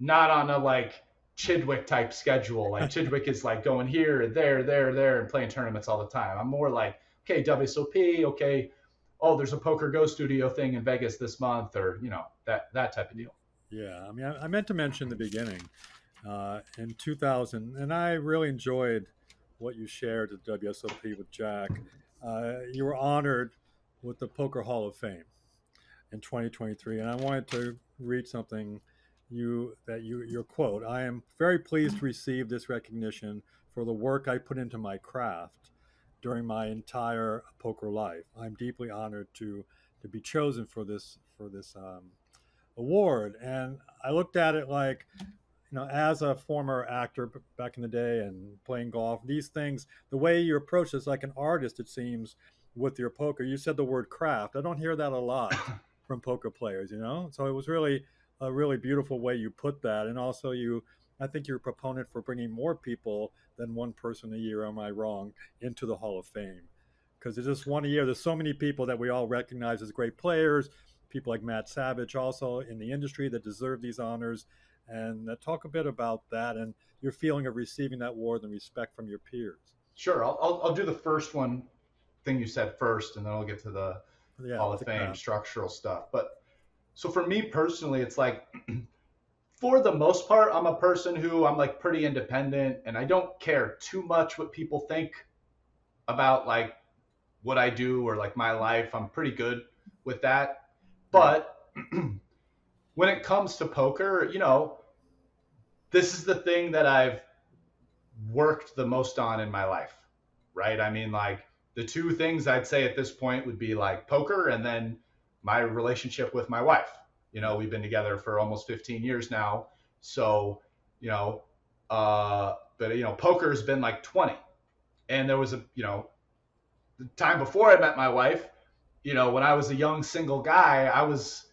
not on a like Chidwick type schedule. Like Chidwick is like going here and there, and playing tournaments all the time. I'm more like, okay, WSOP, okay, oh, there's a Poker Go Studio thing in Vegas this month, or, that type of deal. Yeah. I mean, I meant to mention in the beginning, in 2000, and I really enjoyed what you shared at WSOP with Jack. You were honored with the Poker Hall of Fame in 2023, and I wanted to read something your quote. I am very pleased to receive this recognition for the work I put into my craft during my entire poker life. I'm deeply honored to be chosen for this award. And I looked at it like, as a former actor back in the day and playing golf, these things, the way you approach this like an artist, it seems, with your poker. You said the word craft. I don't hear that a lot from poker players, So it was really a really beautiful way you put that. And also I think you're a proponent for bringing more people than one person a year, am I wrong, into the Hall of Fame. Because it's just one a year. There's so many people that we all recognize as great players, people like Matt Savage also in the industry that deserve these honors. And talk a bit about that and your feeling of receiving that award and respect from your peers. Sure. I'll do the first one thing you said first, and then I'll get to the Hall of Fame structural stuff. But so for me personally, it's like, for the most part, I'm a person who I'm like pretty independent, and I don't care too much what people think about like what I do or like my life. I'm pretty good with that. But when it comes to poker, this is the thing that I've worked the most on in my life, right? I mean, like the two things I'd say at this point would be like poker and then my relationship with my wife. We've been together for almost 15 years now. So, but poker has been like 20. And there was the time before I met my wife, when I was a young single guy, I was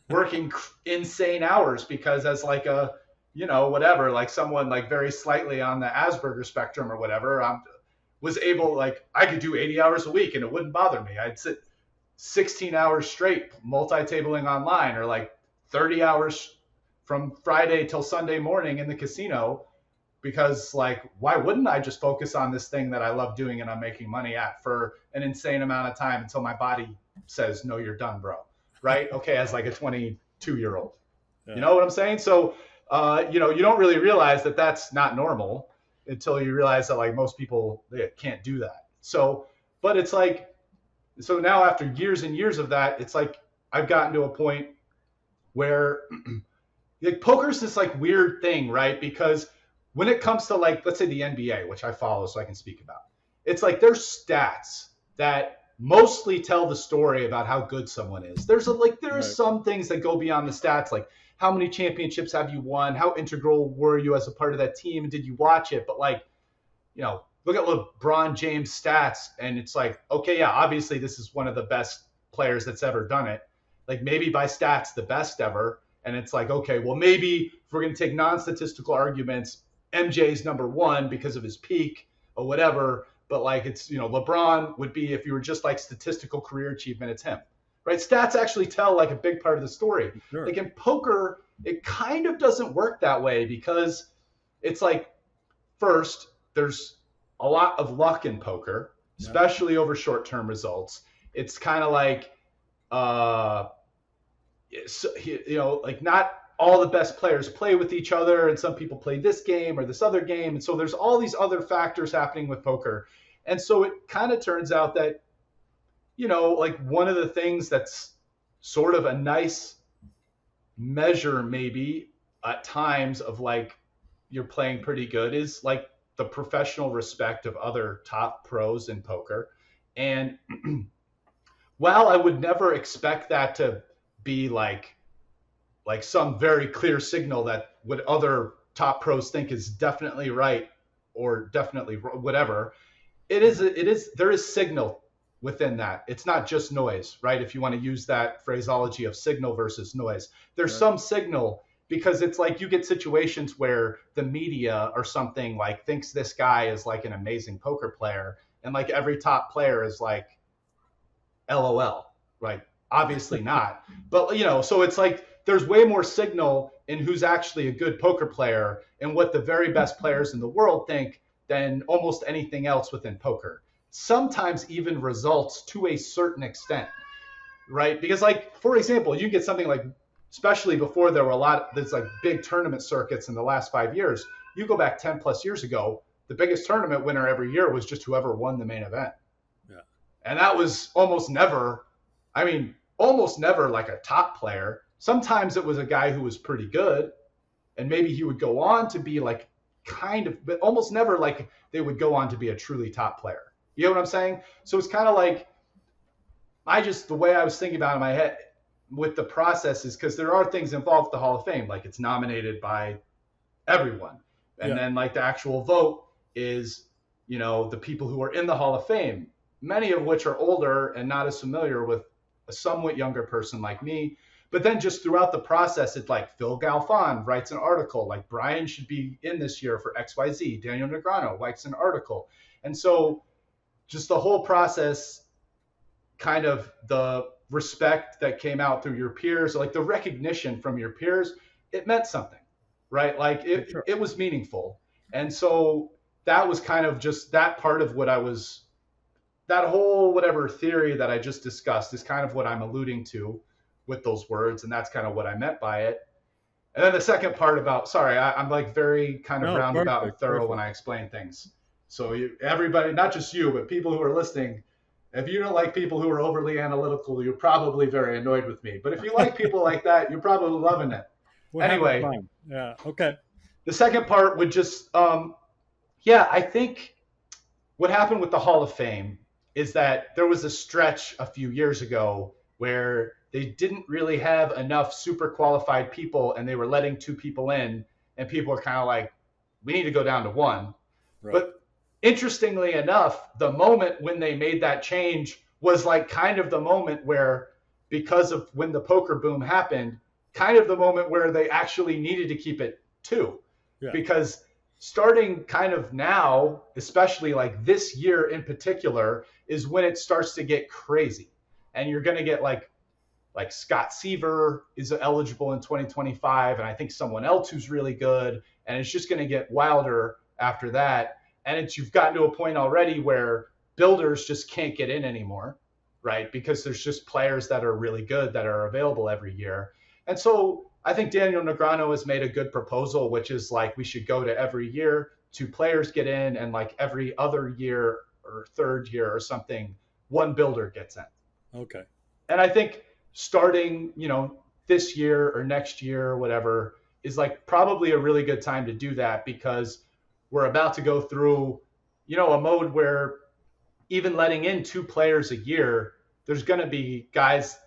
working insane hours because as like a, whatever, like someone like very slightly on the Asperger spectrum or whatever, was able, like I could do 80 hours a week and it wouldn't bother me. I'd sit 16 hours straight multi-tabling online, or like 30 hours from Friday till Sunday morning in the casino, because like, why wouldn't I just focus on this thing that I love doing and I'm making money at for an insane amount of time until my body says, no, you're done, bro. Right. Okay. As like a 22-year-old, you know what I'm saying? So, you don't really realize that that's not normal until you realize that like most people, they can't do that. So, but it's like, so now after years and years of that, it's like I've gotten to a point where like poker's this like weird thing, right? Because when it comes to like, let's say the NBA, which I follow so I can speak about, it's like there's stats that mostly tell the story about how good someone is. There are some things that go beyond the stats, like how many championships have you won? How integral were you as a part of that team? And did you watch it? But like, look at LeBron James stats, and it's like, okay, yeah, obviously this is one of the best players that's ever done it. Like maybe by stats, the best ever. And it's like, okay, well, maybe if we're going to take non-statistical arguments, MJ's number one because of his peak or whatever. But like it's, LeBron would be, if you were just like statistical career achievement, it's him, right? Stats actually tell like a big part of the story. Sure. Like in poker, it kind of doesn't work that way because it's like, first, there's a lot of luck in poker, especially over short-term results. It's kind of like, like not all the best players play with each other, and some people play this game or this other game. And so there's all these other factors happening with poker. And so it kind of turns out that, like one of the things that's sort of a nice measure maybe at times of like you're playing pretty good is like the professional respect of other top pros in poker. And while I would never expect that to be like some very clear signal that what other top pros think is definitely right or definitely whatever, there is signal within that. It's not just noise, right? If you want to use that phraseology of signal versus noise, there's some signal, because it's like you get situations where the media or something like thinks this guy is like an amazing poker player, and like every top player is like LOL, right? Obviously not. But so it's like there's way more signal in who's actually a good poker player and what the very best players in the world think than almost anything else within poker. Sometimes even results to a certain extent, right? Because like, for example, you get something like, especially before there were there's like big tournament circuits in the last 5 years, you go back 10 plus years ago, the biggest tournament winner every year was just whoever won the main event. Yeah. And that was almost never like a top player. Sometimes it was a guy who was pretty good, and maybe he would go on to be like but almost never like they would go on to be a truly top player. You know what I'm saying? So it's kind of like, the way I was thinking about it in my head with the process is because there are things involved with the Hall of Fame, like it's nominated by everyone. And then like the actual vote is, the people who are in the Hall of Fame, many of which are older and not as familiar with a somewhat younger person like me. But then just throughout the process, it's like Phil Galfond writes an article, like Brian should be in this year for XYZ. Daniel Negreanu writes an article. And so just the whole process, kind of the respect that came out through your peers, like the recognition from your peers, it meant something, right? Like it was meaningful. And so that was kind of just that part of that whole whatever theory that I just discussed is kind of what I'm alluding to with those words. And that's kind of what I meant by it. And then the second part about, I'm like very kind of roundabout and thorough when I explain things. So everybody, not just you, but people who are listening, if you don't like people who are overly analytical, you're probably very annoyed with me. But if you like people like that, you're probably loving it. Anyway. Yeah. Okay. The second part would just, I think what happened with the Hall of Fame is that there was a stretch a few years ago where they didn't really have enough super qualified people, and they were letting 2 people in, and people were kind of like, we need to go down to 1. Right. But interestingly enough, the moment when they made that change was like kind of the moment where, because of when the poker boom happened, kind of the moment where they actually needed to keep it 2. Yeah. Because starting kind of now, especially like this year in particular, is when it starts to get crazy. And you're going to get like Scott Seaver is eligible in 2025, and I think someone else who's really good, and it's just going to get wilder after that. And you've gotten to a point already where builders just can't get in anymore, right? Because there's just players that are really good that are available every year. And so I think Daniel Negreanu has made a good proposal, which is like we should go to every year 2 players get in, and like every other year or third year or something, 1 builder gets in. Okay. And I think starting, this year or next year or whatever is like probably a really good time to do that, because we're about to go through, a mode where even letting in 2 players a year, there's going to be guys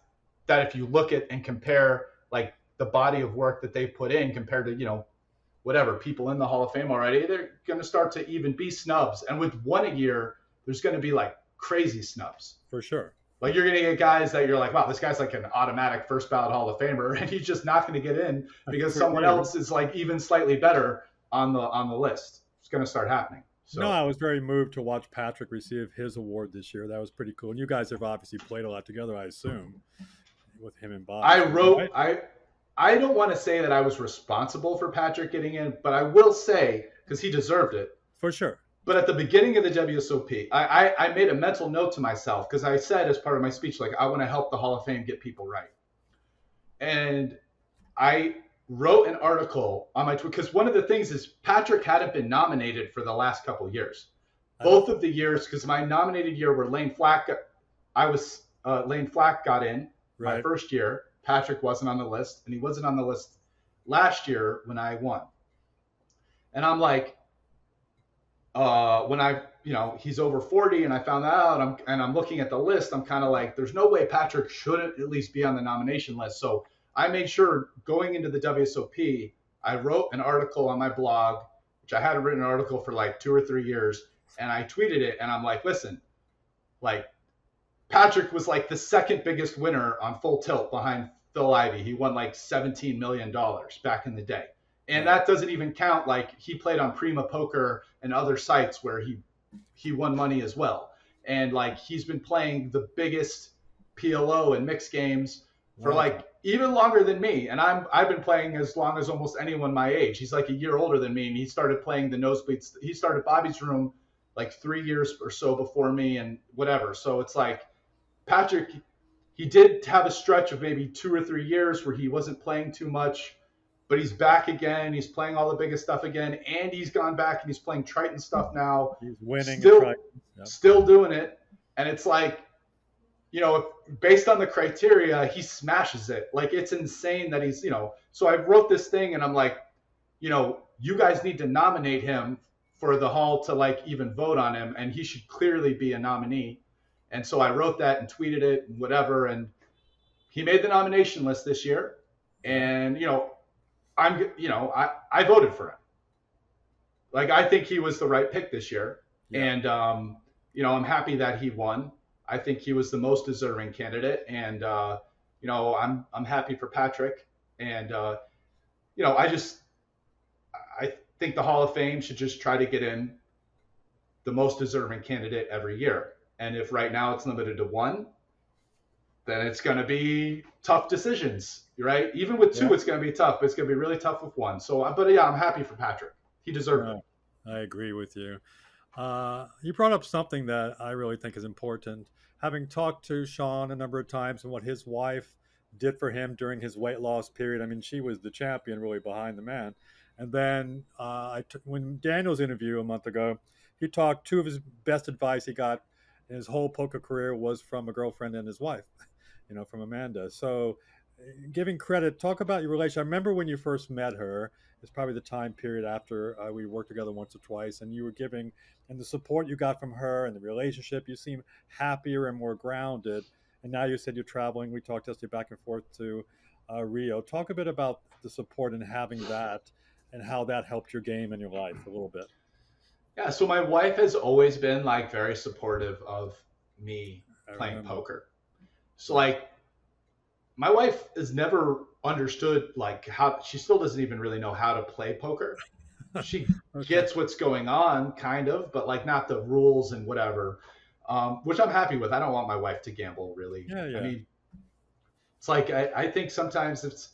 that if you look at and compare like the body of work that they put in compared to, whatever people in the Hall of Fame already, they're going to start to even be snubs. And with 1 a year, there's going to be like crazy snubs. For sure. Like you're going to get guys that you're like, wow, this guy's like an automatic first ballot Hall of Famer, and he's just not going to get in because someone else is like even slightly better on the list. It's going to start happening. So. No, I was very moved to watch Patrick receive his award this year. That was pretty cool. And you guys have obviously played a lot together, I assume, with him and Bob. I don't want to say that I was responsible for Patrick getting in, but I will say, because he deserved it. For sure. But at the beginning of the WSOP, I made a mental note to myself, because I said as part of my speech, like, I want to help the Hall of Fame get people right. And I wrote an article on my Twitter, because one of the things is Patrick hadn't been nominated for the last couple of years. Both of the years, because my nominated year were Lane Flack got in my first year. Patrick wasn't on the list, and he wasn't on the list last year when I won. And I'm like, when he's over 40 and I found that out, I'm looking at the list, I'm kind of like, there's no way Patrick shouldn't at least be on the nomination list. So I made sure going into the WSOP, I wrote an article on my blog, which I hadn't written an article for like 2 or 3 years, and I tweeted it, and I'm like, listen, like Patrick was like the second biggest winner on Full Tilt behind Phil Ivey. He won like $17 million back in the day. And that doesn't even count, like he played on Prima Poker and other sites where he won money as well. And like he's been playing the biggest PLO and mixed games for like even longer than me. And I've been playing as long as almost anyone my age. He's like a year older than me, and he started playing the nosebleeds. He started Bobby's Room like 3 years or so before me and whatever. So it's like Patrick, he did have a stretch of maybe 2 or 3 years where he wasn't playing too much, but he's back again. He's playing all the biggest stuff again, and he's gone back and he's playing Triton stuff now. He's winning. Still doing it. And it's like, based on the criteria, he smashes it. Like, it's insane that he's, so I wrote this thing and I'm like, you guys need to nominate him for the hall to like even vote on him, and he should clearly be a nominee. And so I wrote that and tweeted it and whatever, and he made the nomination list this year. And I voted for him. Like, I think he was the right pick this year. Yeah. And I'm happy that he won. I think he was the most deserving candidate, and I'm happy for Patrick. And I think the Hall of Fame should just try to get in the most deserving candidate every year. And if right now it's limited to one, then it's going to be tough decisions, right? Even with two, It's going to be tough, but it's going to be really tough with one. So, I'm happy for Patrick. He deserved it. I agree with you. You brought up something that I really think is important. Having talked to Sean a number of times and what his wife did for him during his weight loss period, I mean, she was the champion really behind the man. And then when Daniel's interview a month ago, he talked, two of his best advice he got in his whole poker career was from a girlfriend and his wife, from Amanda. So giving credit, talk about your relationship. I remember when you first met her, it's probably the time period after we worked together once or twice, and you were giving, and the support you got from her and the relationship, you seem happier and more grounded. And now you said you're traveling. We talked yesterday back and forth to Rio. Talk a bit about the support and having that and how that helped your game and your life a little bit. Yeah, so my wife has always been like very supportive of me playing poker. So like my wife has never understood like how, she still doesn't even really know how to play poker. She gets what's going on kind of, but like not the rules and whatever, which I'm happy with. I don't want my wife to gamble really. Yeah. I mean, it's like, I think sometimes it's,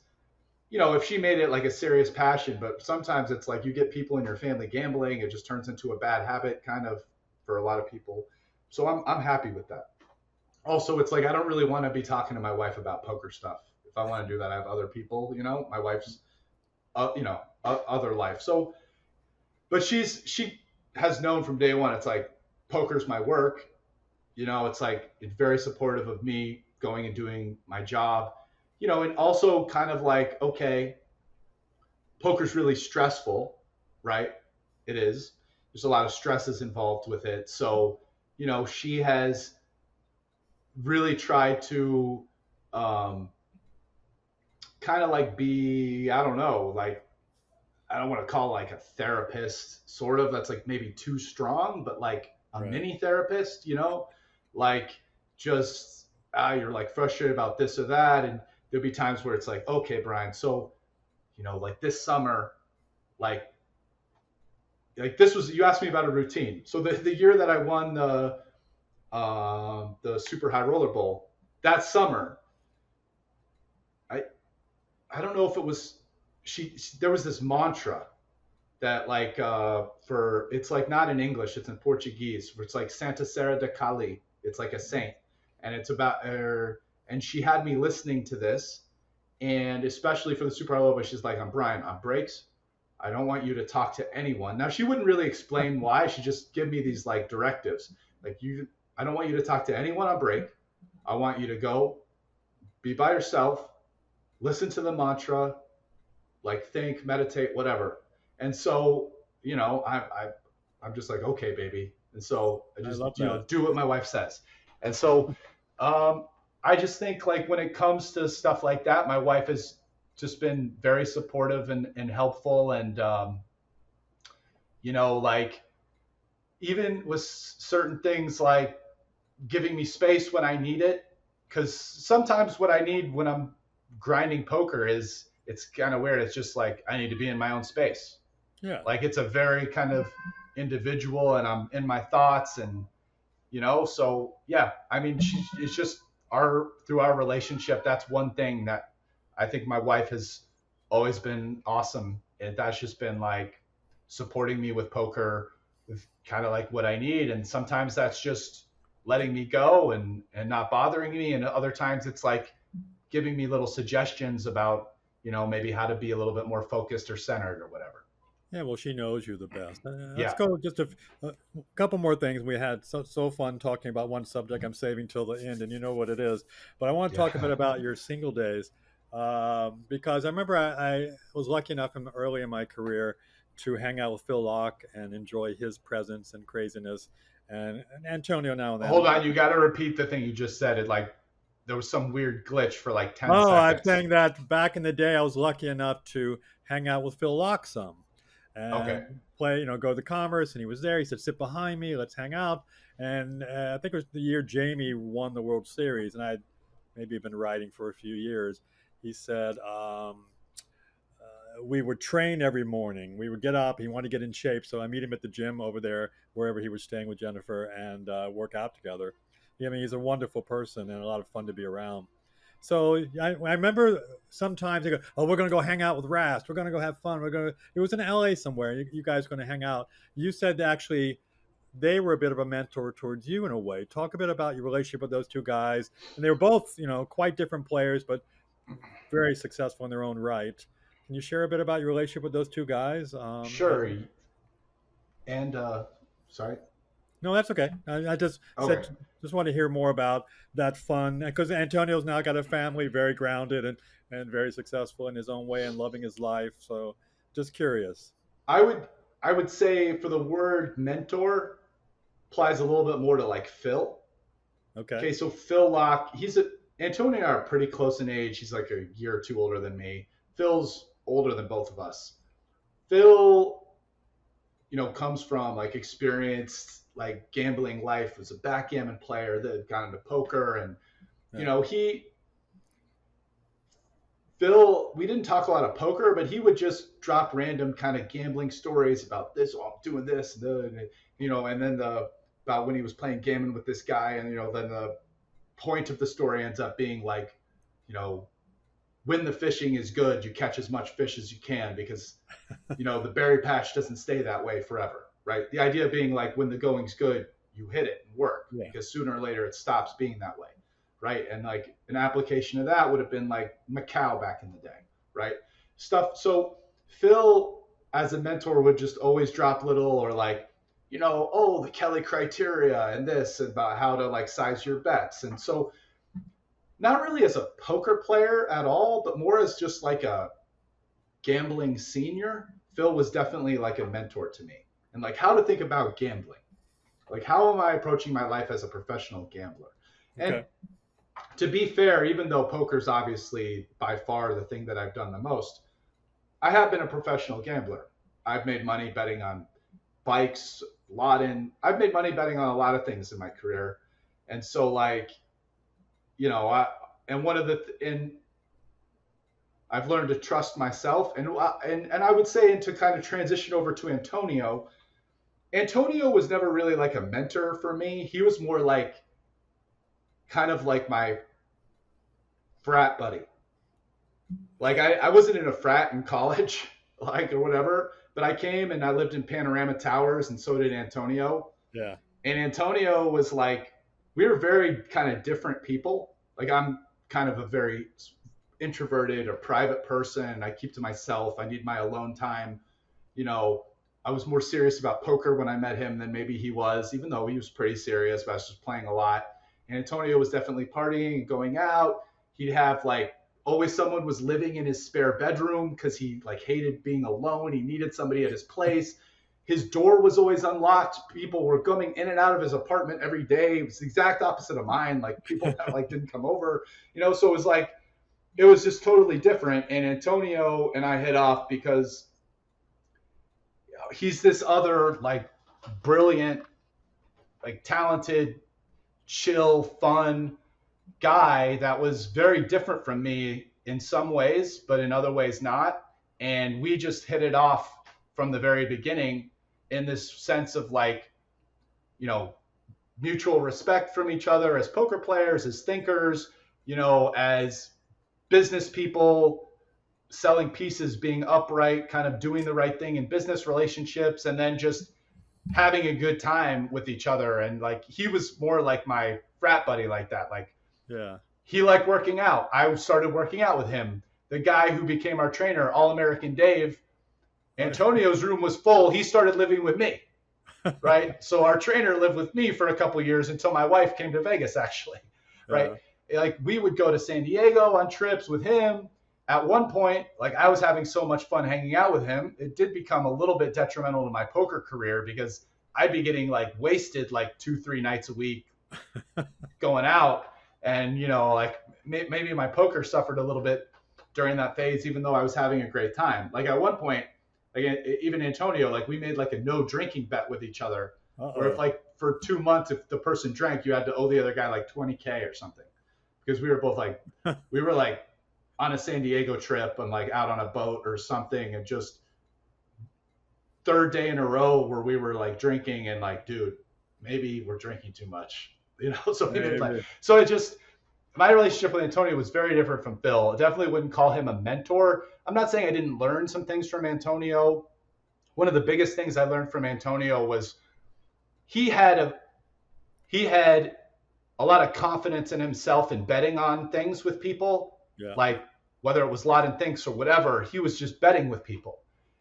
if she made it like a serious passion, but sometimes it's like you get people in your family gambling, it just turns into a bad habit kind of for a lot of people. So I'm happy with that. Also, it's like, I don't really want to be talking to my wife about poker stuff. If I want to do that, I have other people, my wife's, other life. So, but she has known from day one, it's like, poker's my work. It's like, it's very supportive of me going and doing my job. And also kind of like, okay, poker's really stressful, right? It is. There's a lot of stresses involved with it. So, she has really tried to kind of like be, I don't know, like, I don't want to call like a therapist, sort of. That's like maybe too strong, but like a mini therapist, like just, you're like frustrated about this or that. And there'll be times where it's like, okay, Brian, so, like this summer, like this was, you asked me about a routine. So the year that I won the Super High Roller Bowl, that summer, I don't know if it was, there was this mantra that like, it's like not in English, it's in Portuguese, where it's like Santa Sarah de Cali. It's like a saint. And it's about her. And she had me listening to this, and especially for the Super High Roller, she's like, Brian, on breaks, I don't want you to talk to anyone. Now, she wouldn't really explain why. She just give me these like directives. Like, I don't want you to talk to anyone on break. I want you to go be by yourself, listen to the mantra, like think, meditate, whatever. And so, I'm just like, okay, baby. And so I I just, love you know, that. do what my wife says. And so I just think like when it comes to stuff like that, my wife has just been very supportive and helpful. And, you know, like even with certain things like giving me space when I need it, because sometimes what I need when I'm grinding poker is it's kind of weird. It's just like I need to be in my own space. Yeah. Like it's a very kind of individual, and I'm in my thoughts, and you know, so yeah. I mean, it's just our through our relationship. That's one thing that I think my wife has always been awesome. And that's just been like supporting me with poker, with kind of like what I need. And sometimes that's just letting me go and not bothering me. And other times it's like giving me little suggestions about, you know, maybe how to be a little bit more focused or centered or whatever. Yeah, well, she knows you the best. Let's Yeah. go just a couple more things. We had so fun talking about one subject. I'm saving till the end, and you know what it is. But I want to Yeah. talk a bit about your single days because I remember I was lucky enough early in my career to hang out with Phil Locke and enjoy his presence and craziness, and Antonio now and Hold then. on. You got to repeat the thing you just said. It like, there was some weird glitch for like 10 Oh, I'm seconds. saying that back in the day, I was lucky enough to hang out with Phil Locke some Okay. and play, go to Commerce. And he was there. He said, sit behind me, let's hang out. And I think it was the year Jamie won the World Series, and I'd maybe been riding for a few years. He said, we would train every morning. We would get up. He wanted to get in shape. So I meet him at the gym over there, wherever he was staying with Jennifer, and work out together. I mean, he's a wonderful person and a lot of fun to be around. So I remember sometimes they go, "Oh, we're going to go hang out with Rast. We're going to go have fun. We're going to." It was in LA somewhere. You guys are going to hang out. You said that actually they were a bit of a mentor towards you in a way. Talk a bit about your relationship with those two guys, and they were both, quite different players, but very successful in their own right. Can you share a bit about your relationship with those two guys? Sure. And sorry. No, that's okay. I just Okay. said just want to hear more about that fun because Antonio's now got a family, very grounded and very successful in his own way and loving his life. So just curious. I would I would say for the word mentor applies a little bit more to like Phil. Okay. Okay, so Phil Locke, Antonio and I are pretty close in age. He's like a year or two older than me. Phil's older than both of us. Phil, you know, comes from like experienced like gambling life, was a backgammon player that got into poker, and you Yeah. know, Phil, we didn't talk a lot of poker, but he would just drop random kind of gambling stories about this. Oh, I'm doing this, and you know, and then about when he was playing gammon with this guy, and you know, then the point of the story ends up being like, you know, when the fishing is good, you catch as much fish as you can because, you know, the berry patch doesn't stay that way forever, right? The idea being like when the going's good, you hit it and work Yeah. because sooner or later it stops being that way, right? And like an application of that would have been like Macau back in the day, right? Stuff. So Phil, as a mentor, would just always drop little or like, you know, oh, the Kelly criteria and this about how to like size your bets. And so not really as a poker player at all, but more as just like a gambling senior. Phil was definitely like a mentor to me and like how to think about gambling. Like, how am I approaching my life as a professional gambler? And Okay. to be fair, even though poker's obviously by far the thing that I've done the most, I have been a professional gambler. I've made money betting on bikes, I've made money betting on a lot of things in my career. And so, like, you know, and one of the, and I've learned to trust myself, and I would say, and to kind of transition over to Antonio. Antonio was never really like a mentor for me. He was more like kind of like my frat buddy. Like I wasn't in a frat in college, like or whatever, but I came and I lived in Panorama Towers, and so did Antonio. Yeah. And Antonio was like, we were very kind of different people. Like I'm kind of a very introverted or private person. I keep to myself. I need my alone time. You know, I was more serious about poker when I met him than maybe he was, even though he was pretty serious, but I was just playing a lot. And Antonio was definitely partying and going out. He'd have like always someone was living in his spare bedroom because he like hated being alone. He needed somebody at his place. his door was always unlocked. People were coming in and out of his apartment every day. It was the exact opposite of mine. Like people that like didn't come over, so it was like, it was just totally different. And Antonio and I hit off because he's this other like brilliant, like talented, chill, fun guy that was very different from me in some ways, but in other ways not. And we just hit it off from the very beginning in this sense of like, mutual respect from each other as poker players, as thinkers, as business people, selling pieces, being upright, kind of doing the right thing in business relationships, and then just having a good time with each other. And like, he was more like my frat buddy like that. Like, Yeah. he liked working out. I started working out with him. The guy who became our trainer, All-American Dave, Antonio's room was full. He started living with me, right? So our trainer lived with me for a couple of years until my wife came to Vegas, actually, right? Like, we would go to San Diego on trips with him. At one point, like, I was having so much fun hanging out with him, it did become a little bit detrimental to my poker career because I'd be getting like wasted like 2-3 nights a week going out. And, like maybe my poker suffered a little bit during that phase, even though I was having a great time. Like at one point, again, even Antonio, like we made like a no drinking bet with each other. Where if like for 2 months, if the person drank, you had to owe the other guy like $20K or something, because we were both like, we were like on a San Diego trip and like out on a boat or something. And just third day in a row where we were like drinking and like, dude, maybe we're drinking too much, so we didn't play. So it just, my relationship with Antonio was very different from Phil. I definitely wouldn't call him a mentor. I'm not saying I didn't learn some things from Antonio. One of the biggest things I learned from Antonio was he had a lot of confidence in himself and betting on things with people. Yeah. Like whether it was Lot and Thinks or whatever, he was just betting with people.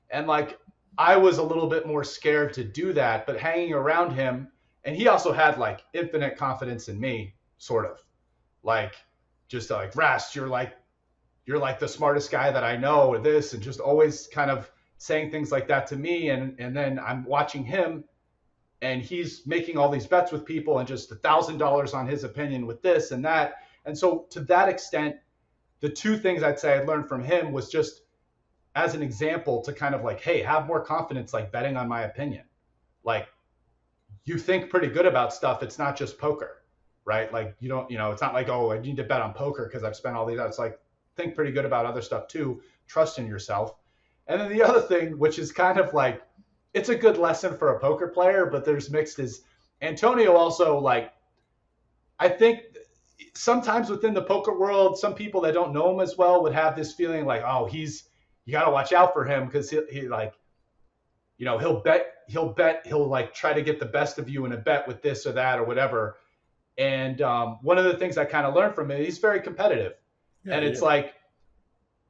And like, I was a little bit more scared to do that, but hanging around him, and he also had like infinite confidence in me, sort of. Like, just like, Rast, you're like the smartest guy that I know, or this, and just always kind of saying things like that to me. And then I'm watching him and he's making all these bets with people and just $1,000 on his opinion with this and that. And so to that extent, the two things I'd say I learned from him was just as an example to kind of like, hey, have more confidence, like betting on my opinion. Like, you think pretty good about stuff. It's not just poker, right? Like, you don't, it's not like, oh, I need to bet on poker because I've spent all these hours. It's like, think pretty good about other stuff too. Trust in yourself. And then the other thing, which is kind of like, it's a good lesson for a poker player, but there's mixed, is Antonio also, like, I think sometimes within the poker world, some people that don't know him as well would have this feeling like, oh, you got to watch out for him because he like, he'll like try to get the best of you in a bet with this or that or whatever. And one of the things I kind of learned from him, he's very competitive. Yeah, and it's like,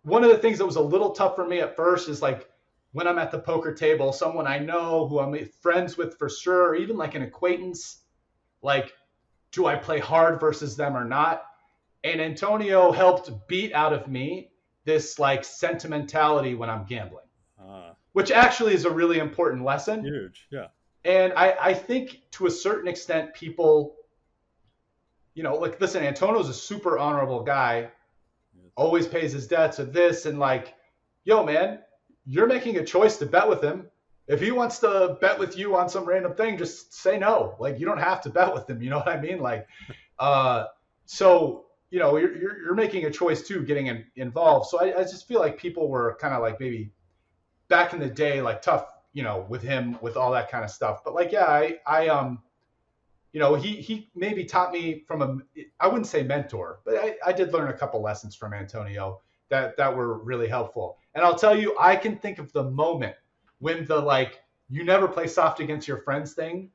one of the things that was a little tough for me at first is like, when I'm at the poker table, someone I know who I'm friends with for sure, or even like an acquaintance, like, do I play hard versus them or not? And Antonio helped beat out of me this like sentimentality when I'm gambling, which actually is a really important lesson. Huge, yeah. And I think to a certain extent, people, like, listen, Antonio's a super honorable guy, always pays his debts of this, and like, yo, man, you're making a choice to bet with him. If he wants to bet with you on some random thing, just say no. Like, you don't have to bet with him. You know what I mean? Like, so, you're making a choice too, getting involved. So I just feel like people were kind of like, maybe back in the day, like tough, with him, with all that kind of stuff. But like, yeah, he maybe taught me from I wouldn't say mentor, but I did learn a couple lessons from Antonio that were really helpful. And I'll tell you, I can think of the moment when the, like, you never play soft against your friends thing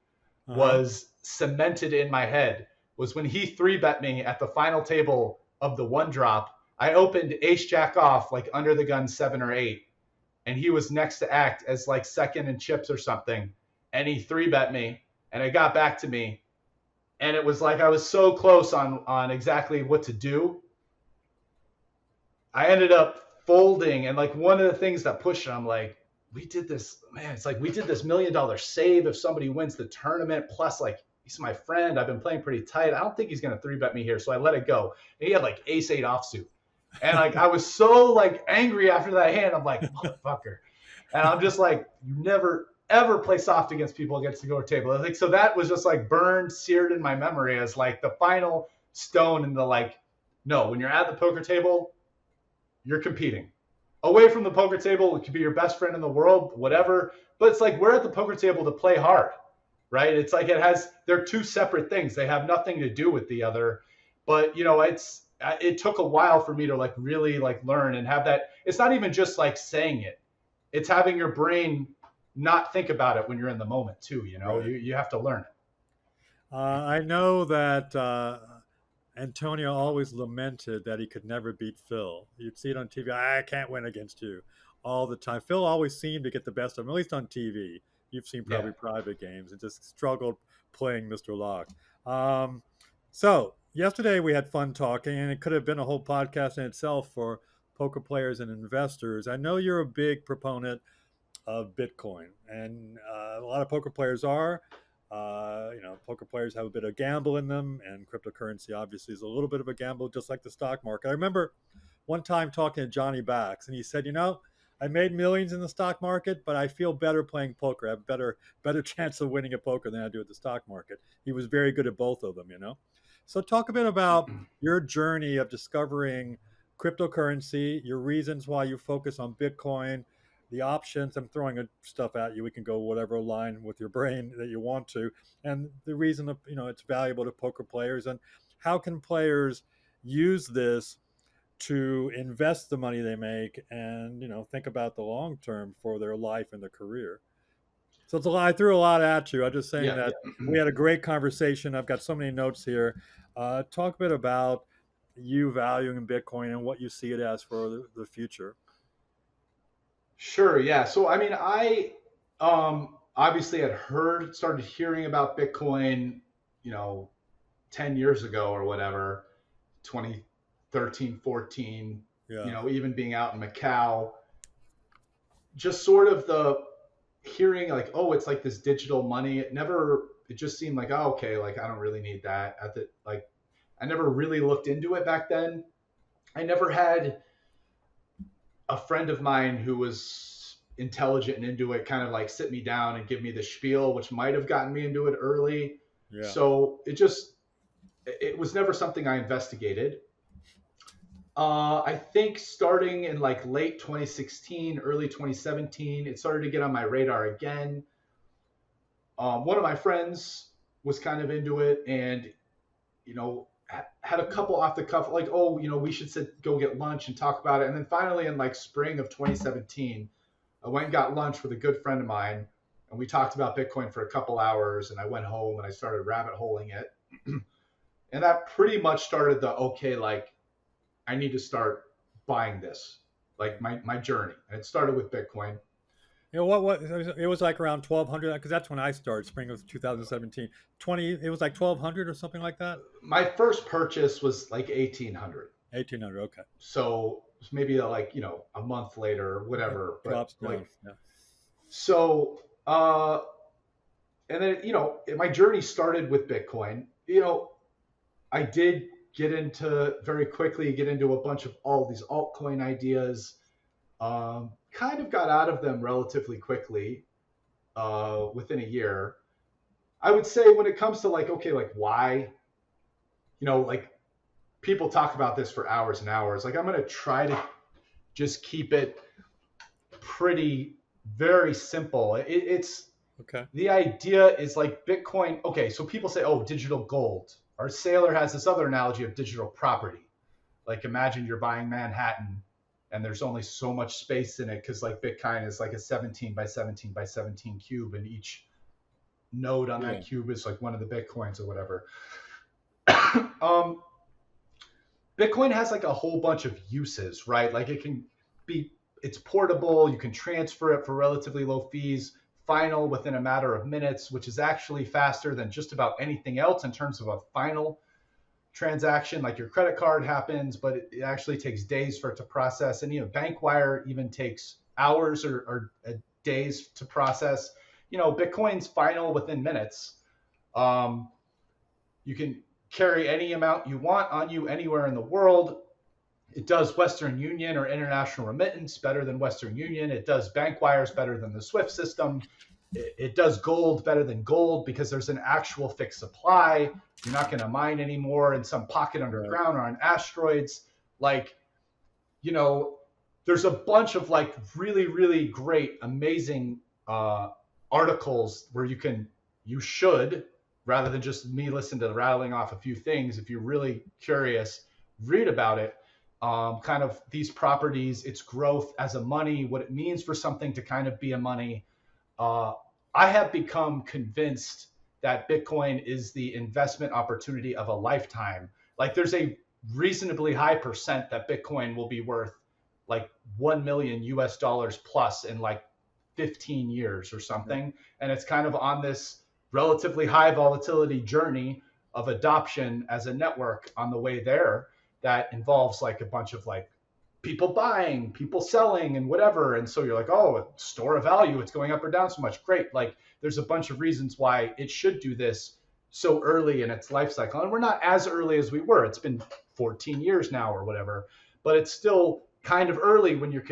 was cemented in my head, was when he 3-bet me at the final table of the one drop. I opened ace jack off, like under the gun 7 or 8. And he was next to act as like second in chips or something. And he 3-bet me, and it got back to me. And it was like, I was so close on exactly what to do. I ended up folding. And like, one of the things that pushed it, I'm like, we did this, man, it's like we did this $1 million save if somebody wins the tournament, plus like he's my friend. I've been playing pretty tight. I don't think he's gonna 3-bet me here. So I let it go. And he had like ace-8 offsuit. And like I was so like angry after that hand. I'm like, motherfucker. And I'm just like, you never ever play soft against people against the go table. I think so that was just like burned, seared in my memory as like the final stone in the like, no, when you're at the poker table, you're competing. Away from the poker table, it could be your best friend in the world, whatever. But it's like we're at the poker table to play hard, right? It's like they're two separate things. They have nothing to do with the other. But you know, it took a while for me to like really like learn and have that. It's not even just like saying it. It's having your brain not think about it when you're in the moment too. You know, Right. you have to learn it. I know that Antonio always lamented that he could never beat Phil. You'd see it on TV. I can't win against you all the time. Phil always seemed to get the best of him, at least on TV. You've seen probably private games and just struggled playing Mr. Locke. So yesterday we had fun talking, and it could have been a whole podcast in itself for poker players and investors. I know you're a big proponent of Bitcoin, and a lot of poker players are. Poker players have a bit of gamble in them, and cryptocurrency obviously is a little bit of a gamble, just like the stock market. I remember one time talking to Johnny Bax, and he said, I made millions in the stock market, but I feel better playing poker. I have a better chance of winning at poker than I do at the stock market. He was very good at both of them, So talk a bit about your journey of discovering cryptocurrency, your reasons why you focus on Bitcoin, the options. I'm throwing stuff at you. We can go whatever line with your brain that you want to, and the reason that it's valuable to poker players, and how can players use this to invest the money they make and think about the long term for their life and their career. So it's a lot. I threw a lot at you. I'm just saying that we had a great conversation. I've got so many notes here. Talk a bit about you valuing Bitcoin and what you see it as for the future. Sure. Yeah. So, I mean, I obviously had started hearing about Bitcoin, 10 years ago or whatever, 2013, 14, even being out in Macau, just sort of the hearing like, oh, it's like this digital money. It just seemed like, oh, okay, like I don't really need that. I never really looked into it back then. I never had a friend of mine who was intelligent and into it kind of like sit me down and give me the spiel, which might have gotten me into it early. Yeah. So it was never something I investigated. I think starting in like late 2016, early 2017, it started to get on my radar again. One of my friends was kind of into it and, had a couple off the cuff, like, oh, we should go get lunch and talk about it. And then finally in like spring of 2017, I went and got lunch with a good friend of mine and we talked about Bitcoin for a couple hours and I went home and I started rabbit holing it. And that pretty much started like, I need to start buying this, like my journey. And it started with Bitcoin. What it was like around 1,200 because that's when I started, spring of 2017. It was like 1,200 or something like that. My first purchase was like 1,800. 1,800, okay. So maybe like a month later or whatever. It drops down. Yeah. So and then my journey started with Bitcoin. I did very quickly get into a bunch of all these altcoin ideas. Kind of got out of them relatively quickly within a year. I would say when it comes to like, okay, like why, like people talk about this for hours and hours. Like I'm going to try to just keep it very simple. It's okay. The idea is like Bitcoin. Okay. So people say, oh, digital gold. Or Saylor has this other analogy of digital property. Like imagine you're buying Manhattan and there's only so much space in it because like Bitcoin is like a 17 by 17 by 17 cube and each node on that cube is like one of the Bitcoins or whatever. Bitcoin has like a whole bunch of uses, right? Like it's portable, you can transfer it for relatively low fees, final within a matter of minutes, which is actually faster than just about anything else in terms of a final transaction. Like your credit card happens, but it actually takes days for it to process. And bank wire even takes hours or days to process. Bitcoin's final within minutes. You can carry any amount you want on you anywhere in the world. It does Western Union or international remittance better than Western Union. It does bank wires better than the SWIFT system. It does gold better than gold because there's an actual fixed supply. You're not going to mine anymore in some pocket underground or on asteroids. There's a bunch of really, really great, amazing articles where you should, rather than just me listen to rattling off a few things, if you're really curious, read about it. Kind of these properties, its growth as a money, what it means for something to kind of be a money. I have become convinced that Bitcoin is the investment opportunity of a lifetime. There's a reasonably high percent that Bitcoin will be worth $1 million US plus in 15 years or something. And it's kind of on this relatively high volatility journey of adoption as a network on the way there that involves a bunch of people buying, people selling and whatever. And so you're oh, store of value, it's going up or down so much. Great. There's a bunch of reasons why it should do this so early in its life cycle. And we're not as early as we were. It's been 14 years now or whatever, but it's still kind of early when you're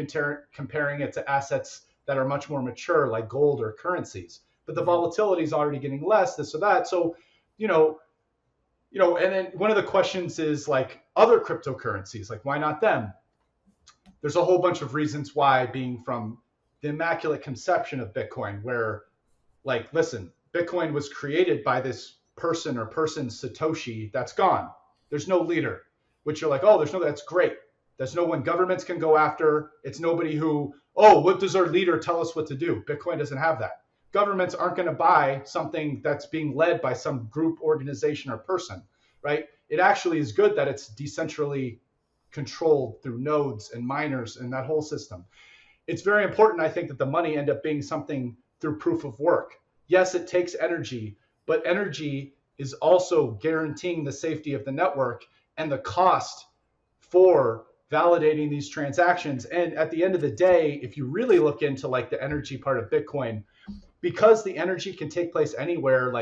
comparing it to assets that are much more mature, like gold or currencies. But the volatility is already getting less, this or that. So, and then one of the questions is other cryptocurrencies, why not them? There's a whole bunch of reasons why, being from the immaculate conception of Bitcoin, where listen, Bitcoin was created by this person or persons Satoshi that's gone. There's no leader, which you're oh, that's great. There's no one governments can go after. It's nobody who, what does our leader tell us what to do? Bitcoin doesn't have that. Governments aren't going to buy something that's being led by some group, organization, or person, right? It actually is good that it's decentrally controlled through nodes and miners and that whole system. It's very important, I think, that the money end up being something through proof of work. Yes, it takes energy, but energy is also guaranteeing the safety of the network and the cost for validating these transactions. And at the end of the day, if you really look into the energy part of Bitcoin, because the energy can take place anywhere,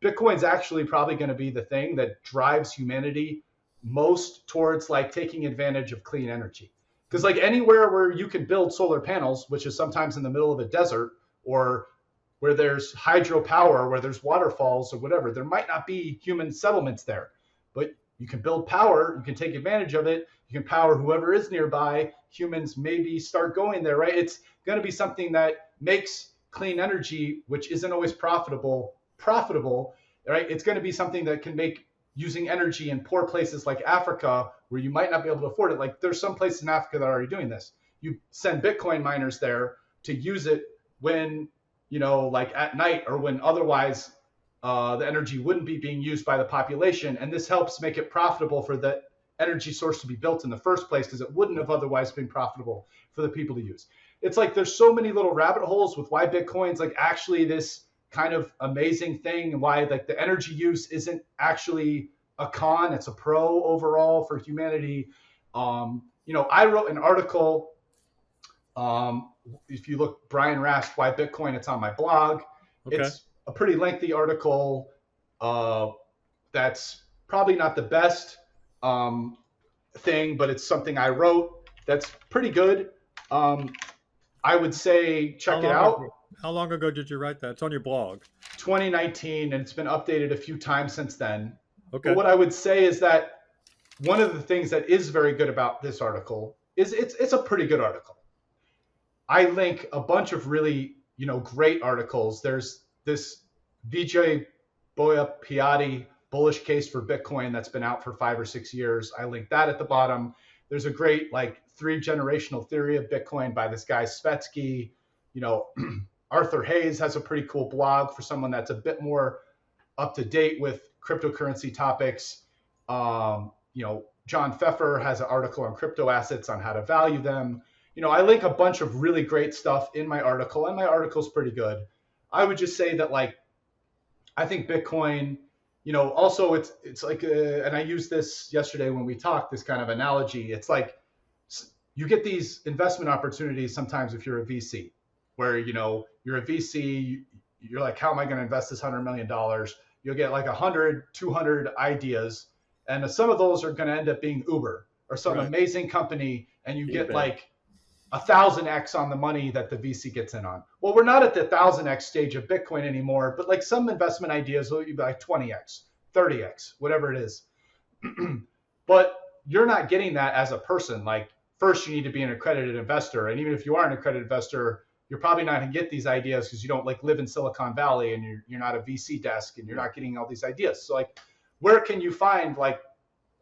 Bitcoin's actually probably going to be the thing that drives humanity most towards taking advantage of clean energy. Because anywhere where you can build solar panels, which is sometimes in the middle of a desert, or where there's hydropower, where there's waterfalls or whatever, there might not be human settlements there, but you can build power, you can take advantage of it, you can power whoever is nearby, humans maybe start going there, right? It's going to be something that makes clean energy, which isn't always profitable, right? It's going to be something that can make using energy in poor places like Africa, where you might not be able to afford it. There's some places in Africa that are already doing this. You send Bitcoin miners there to use it when, at night, or when otherwise the energy wouldn't be being used by the population. And this helps make it profitable for the energy source to be built in the first place, because it wouldn't have otherwise been profitable for the people to use. It's there's so many little rabbit holes with why Bitcoin's actually this kind of amazing thing, and why the energy use isn't actually a con, it's a pro overall for humanity. I wrote an article, if you look, Brian Rast, Why Bitcoin, it's on my blog. Okay. It's a pretty lengthy article that's probably not the best thing, but it's something I wrote that's pretty good. I would say check it out. How long ago did you write that? It's on your blog. 2019, and it's been updated a few times since then. Okay. But what I would say is that one of the things that is very good about this article is it's a pretty good article. I link a bunch of really, great articles. There's this Vijay Boyapiatti bullish case for Bitcoin that's been out for 5 or 6 years. I link that at the bottom. There's a great 3-generational theory of Bitcoin by this guy Svetsky. Arthur Hayes has a pretty cool blog for someone that's a bit more up to date with cryptocurrency topics. John Pfeffer has an article on crypto assets, on how to value them. I link a bunch of really great stuff in my article, and my article's pretty good. I would just say that I think Bitcoin, also it's and I used this yesterday when we talked, this kind of analogy. It's you get these investment opportunities sometimes if you're a VC. where, you're a VC, you're like, how am I going to invest this $100 million? You'll get like 100, 200 ideas. And some of those are going to end up being Uber or some amazing company. And you get like 1,000x on the money that the VC gets in on. Well, we're not at the 1,000x stage of Bitcoin anymore, but like some investment ideas will be like 20x, 30x, whatever it is. But you're not getting that as a person. Like, first you need to be an accredited investor. And even if you are an accredited investor, you're probably not going to get these ideas because you don't like live in Silicon Valley and you're not a VC desk and you're not getting all these ideas. So like, where can you find like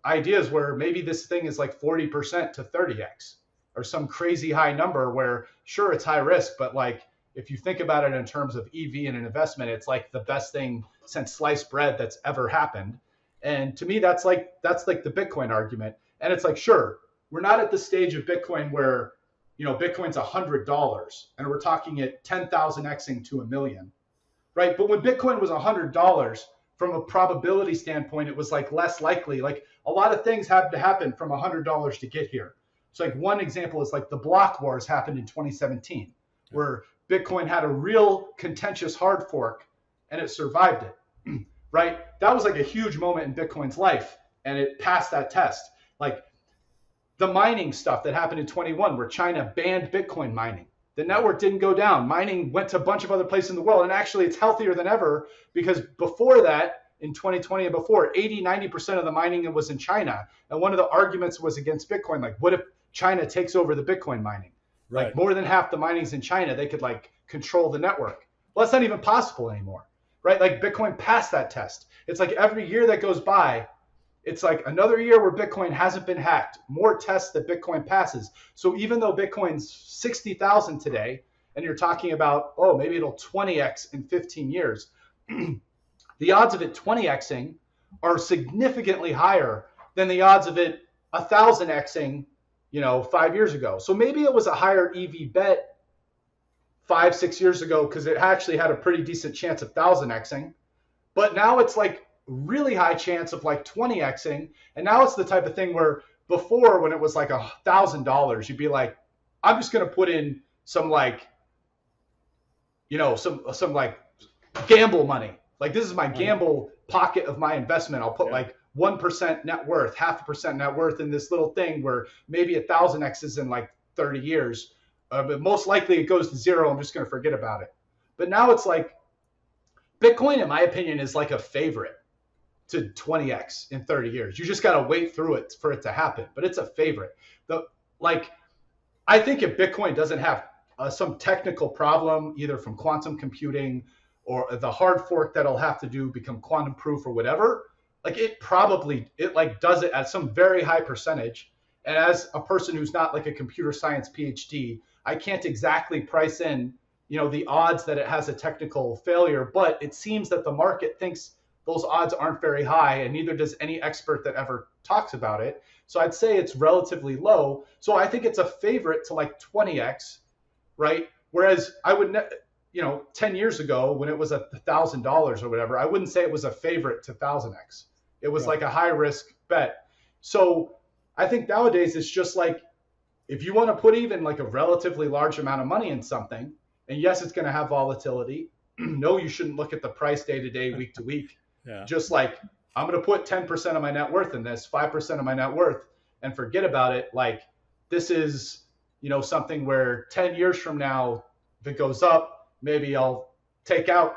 ideas where maybe this thing is like 40% to 30x or some crazy high number where sure it's high risk, but like if you think about it in terms of EV and an investment, it's like the best thing since sliced bread that's ever happened. And to me, that's like the Bitcoin argument. And it's like, sure, we're not at the stage of Bitcoin where, Bitcoin's $100 and we're talking at 10,000xing to a million, right? But when Bitcoin was $100, from a probability standpoint, it was like less likely. Like a lot of things had to happen from $100 to get here. So like one example is like the block wars happened in 2017, where Bitcoin had a real contentious hard fork and it survived it, right? That was like a huge moment in Bitcoin's life and it passed that test. Like the mining stuff that happened in 21 where China banned Bitcoin mining. The network didn't go down. Mining went to a bunch of other places in the world. And actually it's healthier than ever because before that, in 2020 and before, 80, 90% of the mining was in China. And one of the arguments was against Bitcoin. Like, what if China takes over the Bitcoin mining? Like more than half the mining's in China. They could like control the network. Well, that's not even possible anymore, right? Like Bitcoin passed that test. It's like every year that goes by, it's like another year where Bitcoin hasn't been hacked, more tests that Bitcoin passes. So even though Bitcoin's 60,000 today, and you're talking about, oh, maybe it'll 20x in 15 years, the odds of it 20xing are significantly higher than the odds of it 1,000xing, 5 years ago. So maybe it was a higher EV bet 5-6 years ago because it actually had a pretty decent chance of 1,000xing. But now it's like really high chance of like 20xing. And now it's the type of thing where before when it was like $1,000, you'd be like, I'm just going to put in some like, some like gamble money. Like this is my gamble pocket of my investment. I'll put like 1% net worth, 0.5% net worth in this little thing where maybe 1,000x is in like 30 years. But most likely it goes to zero. I'm just going to forget about it. But now it's like Bitcoin, in my opinion, is like a favorite to 20x in 30 years. You just got to wait through it for it to happen. But it's a favorite. I think if Bitcoin doesn't have some technical problem, either from quantum computing or the hard fork that'll have to do become quantum proof or whatever, like it does it at some very high percentage. And as a person who's not like a computer science PhD, I can't exactly price in, the odds that it has a technical failure, but it seems that the market thinks those odds aren't very high, and neither does any expert that ever talks about it. So I'd say it's relatively low. So I think it's a favorite to like 20x, right? Whereas I would 10 years ago when it was $1,000 or whatever, I wouldn't say it was a favorite to 1,000x. It was like a high risk bet. So I think nowadays it's just like, if you want to put even like a relatively large amount of money in something, and yes, it's going to have volatility. No, you shouldn't look at the price day to day, week to week. Just like, I'm going to put 10% of my net worth in this, 5% of my net worth, and forget about it. Like this is, something where 10 years from now, if it goes up, maybe I'll take out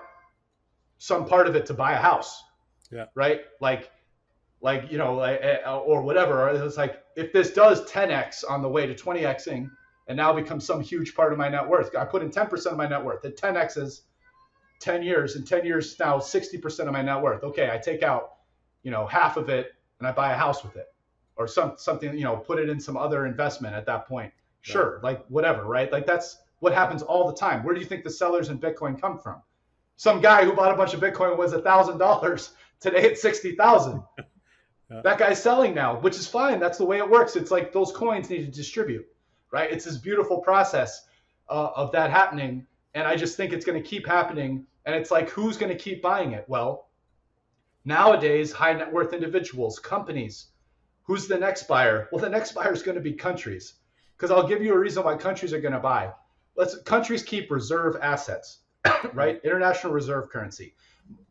some part of it to buy a house. Yeah. Right. Or whatever. Or it's like, if this does 10x on the way to 20xing and now becomes some huge part of my net worth, I put in 10% of my net worth. It 10x's 10 years, and 10 years now 60% of my net worth. Okay, I take out, half of it and I buy a house with it, or something, put it in some other investment at that point. Sure, right. Like whatever, right? Like that's what happens all the time. Where do you think the sellers in Bitcoin come from? Some guy who bought a bunch of Bitcoin was $1,000. Today it's 60,000. That guy's selling now, which is fine. That's the way it works. It's like those coins need to distribute, right? It's this beautiful process of that happening. And I just think it's going to keep happening. And it's like, who's going to keep buying it? Well, nowadays, high net worth individuals, companies. Who's the next buyer? Well, the next buyer is going to be countries. Because I'll give you a reason why countries are going to buy. countries keep reserve assets, right? International reserve currency.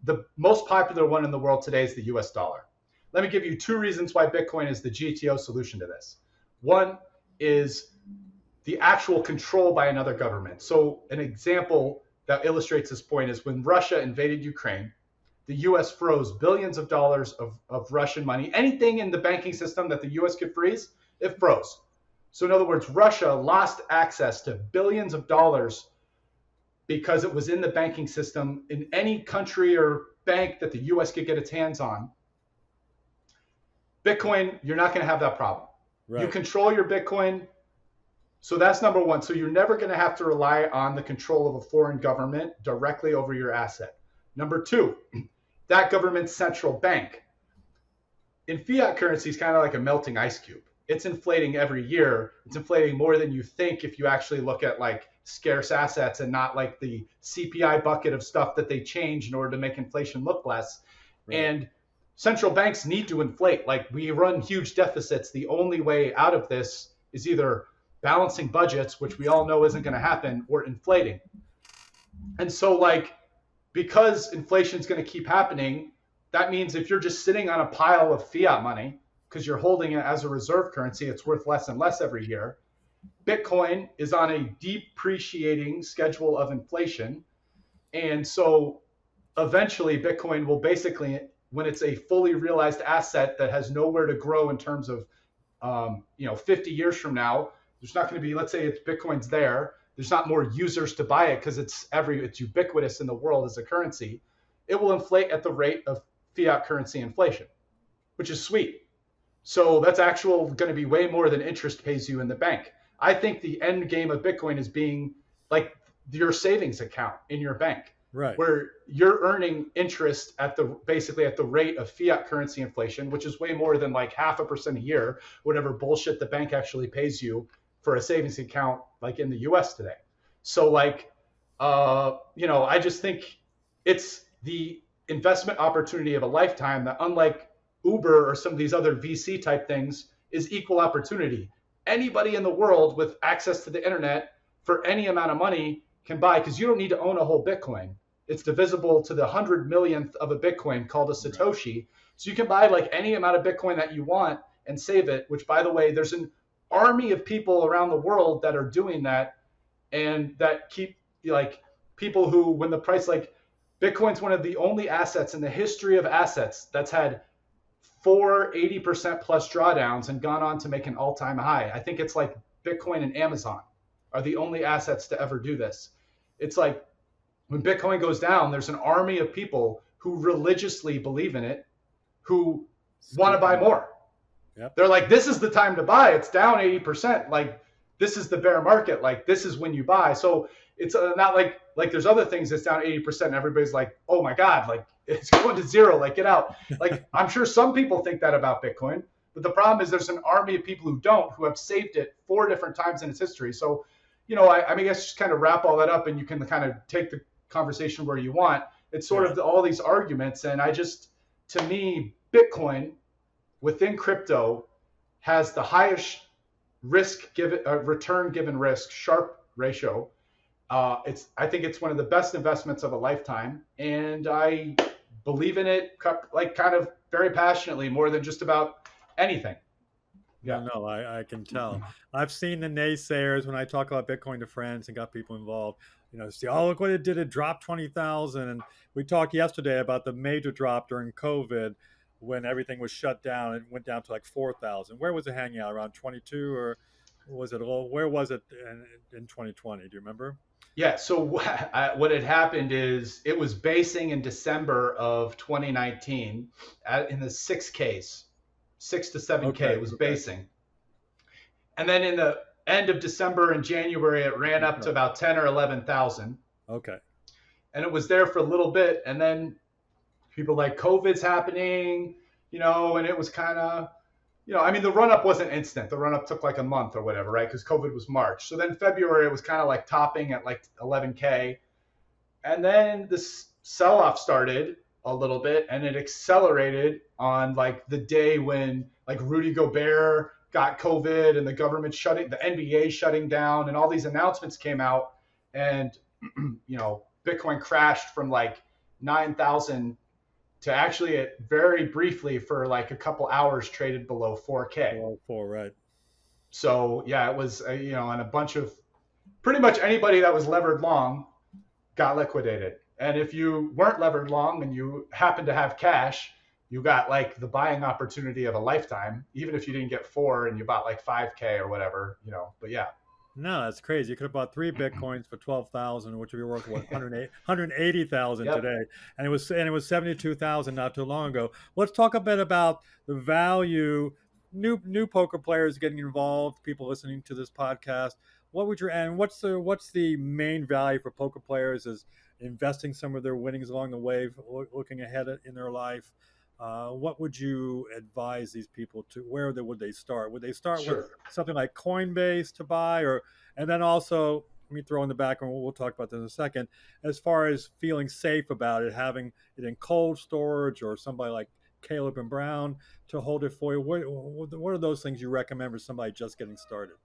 The most popular one in the world today is the US dollar. Let me give you 2 reasons why Bitcoin is the GTO solution to this. One is the actual control by another government. So an example that illustrates this point is when Russia invaded Ukraine, the US froze billions of dollars of Russian money. Anything in the banking system that the US could freeze, it froze. So in other words, Russia lost access to billions of dollars because it was in the banking system in any country or bank that the US could get its hands on. Bitcoin, you're not going to have that problem. Right. You control your Bitcoin. So that's number one. So you're never going to have to rely on the control of a foreign government directly over your asset. Number two, that government's central bank. In fiat currency is kind of like a melting ice cube. It's inflating every year. It's inflating more than you think if you actually look at like scarce assets and not like the CPI bucket of stuff that they change in order to make inflation look less. Right. And central banks need to inflate. Like we run huge deficits. The only way out of this is either balancing budgets, which we all know isn't going to happen, or inflating. And so like, because inflation is going to keep happening, that means if you're just sitting on a pile of fiat money, because you're holding it as a reserve currency, it's worth less and less every year. Bitcoin is on a depreciating schedule of inflation. And so eventually Bitcoin will basically, when it's a fully realized asset that has nowhere to grow in terms of, 50 years from now, there's not going to be, let's say it's Bitcoin's there. There's not more users to buy it because it's ubiquitous in the world as a currency. It will inflate at the rate of fiat currency inflation, which is sweet. So that's going to be way more than interest pays you in the bank. I think the end game of Bitcoin is being like your savings account in your bank, right? Where you're earning interest basically at the rate of fiat currency inflation, which is way more than like 0.5% a year, whatever bullshit the bank actually pays you for a savings account like in the US today. So like, I just think it's the investment opportunity of a lifetime that, unlike Uber or some of these other VC type things, is equal opportunity. Anybody in the world with access to the internet for any amount of money can buy, because you don't need to own a whole Bitcoin. It's divisible to the 100 millionth of a Bitcoin called a Satoshi. So you can buy like any amount of Bitcoin that you want and save it, which by the way, there's an army of people around the world that are doing that, and that keep like people who, when the price, like Bitcoin's one of the only assets in the history of assets that's had 80% plus drawdowns and gone on to make an all-time high. I think it's like Bitcoin and Amazon are the only assets to ever do this. It's like when Bitcoin goes down, there's an army of people who religiously believe in it, who want to buy more. Yep. They're like, this is the time to buy. It's down 80%. Like, this is the bear market. Like, this is when you buy. So it's not like there's other things that's down 80% and everybody's like, oh my God, like it's going to zero, like get out. Like, I'm sure some people think that about Bitcoin, but the problem is there's an army of people who have saved it 4 different times in its history. So, I guess just kind of wrap all that up and you can kind of take the conversation where you want. It's sort of all these arguments. And to me, Bitcoin within crypto has the highest return given risk Sharpe ratio. I think it's one of the best investments of a lifetime, and I believe in it like kind of very passionately, more than just about anything. Yeah, no, I can tell. I've seen the naysayers when I talk about Bitcoin to friends and got people involved. See, oh, look what it did. It dropped 20,000. And we talked yesterday about the major drop during COVID when everything was shut down. It went down to like 4,000. Where was it hanging out? Around 22, or was it low? Where was it in 2020? Do you remember? Yeah. So what had happened is it was basing in December of 2019 in the 6Ks, 6 to 7K. It was basing. And then in the end of December and January, it ran up to about 10 or 11,000. Okay. And it was there for a little bit. And then people like COVID's happening, and it was kind of, the run up wasn't instant. The run up took like a month or whatever, right? Because COVID was March. So then February, it was kind of like topping at like 11K. And then this sell off started. a little bit, and it accelerated on like the day when like Rudy Gobert got COVID and the government shutting, the NBA shutting down, and all these announcements came out, and Bitcoin crashed from like 9,000 to actually it very briefly for like a couple hours traded below 4K. Below four, right? So yeah, it was and a bunch of pretty much anybody that was levered long got liquidated. And if you weren't levered long and you happened to have cash, you got like the buying opportunity of a lifetime, even if you didn't get 4 and you bought like 5K or whatever, But yeah. No, that's crazy. You could have bought 3 Bitcoins for 12,000, which would be worth what 180,000 Yep. today, and it was 72,000 not too long ago. Let's talk a bit about the value. New poker players getting involved, people listening to this podcast. What's the main value for poker players is investing some of their winnings along the way, looking ahead in their life. What would you advise these people to? Would they start? Would they start with Sure. something like Coinbase to buy, and then also let me throw in the back, and we'll talk about this in a second. As far as feeling safe about it, having it in cold storage, or somebody like Caleb and Brown to hold it for you. What are those things you recommend for somebody just getting started?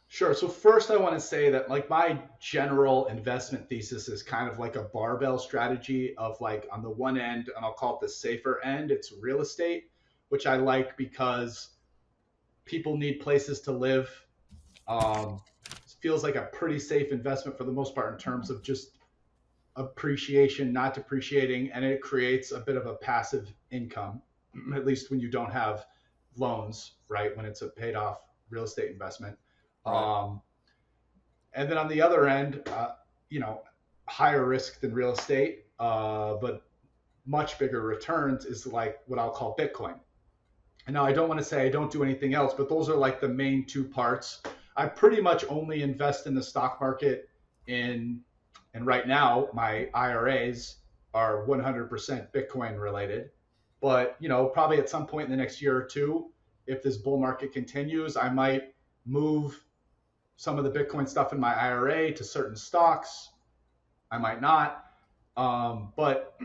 Sure. So first I want to say that like my general investment thesis is kind of like a barbell strategy of like on the one end, and I'll call it the safer end, it's real estate, which I like because people need places to live. It feels like a pretty safe investment for the most part in terms of just appreciation, not depreciating, and it creates a bit of a passive income, at least when you don't have loans, right? When it's a paid off real estate investment. Right. And then on the other end, higher risk than real estate, but much bigger returns is like what I'll call Bitcoin. And now I don't want to say I don't do anything else, but those are like the main two parts. I pretty much only invest in the stock market and right now my IRAs are 100% Bitcoin related. But, probably at some point in the next year or two, if this bull market continues, I might move some of the Bitcoin stuff in my IRA to certain stocks. I might not. But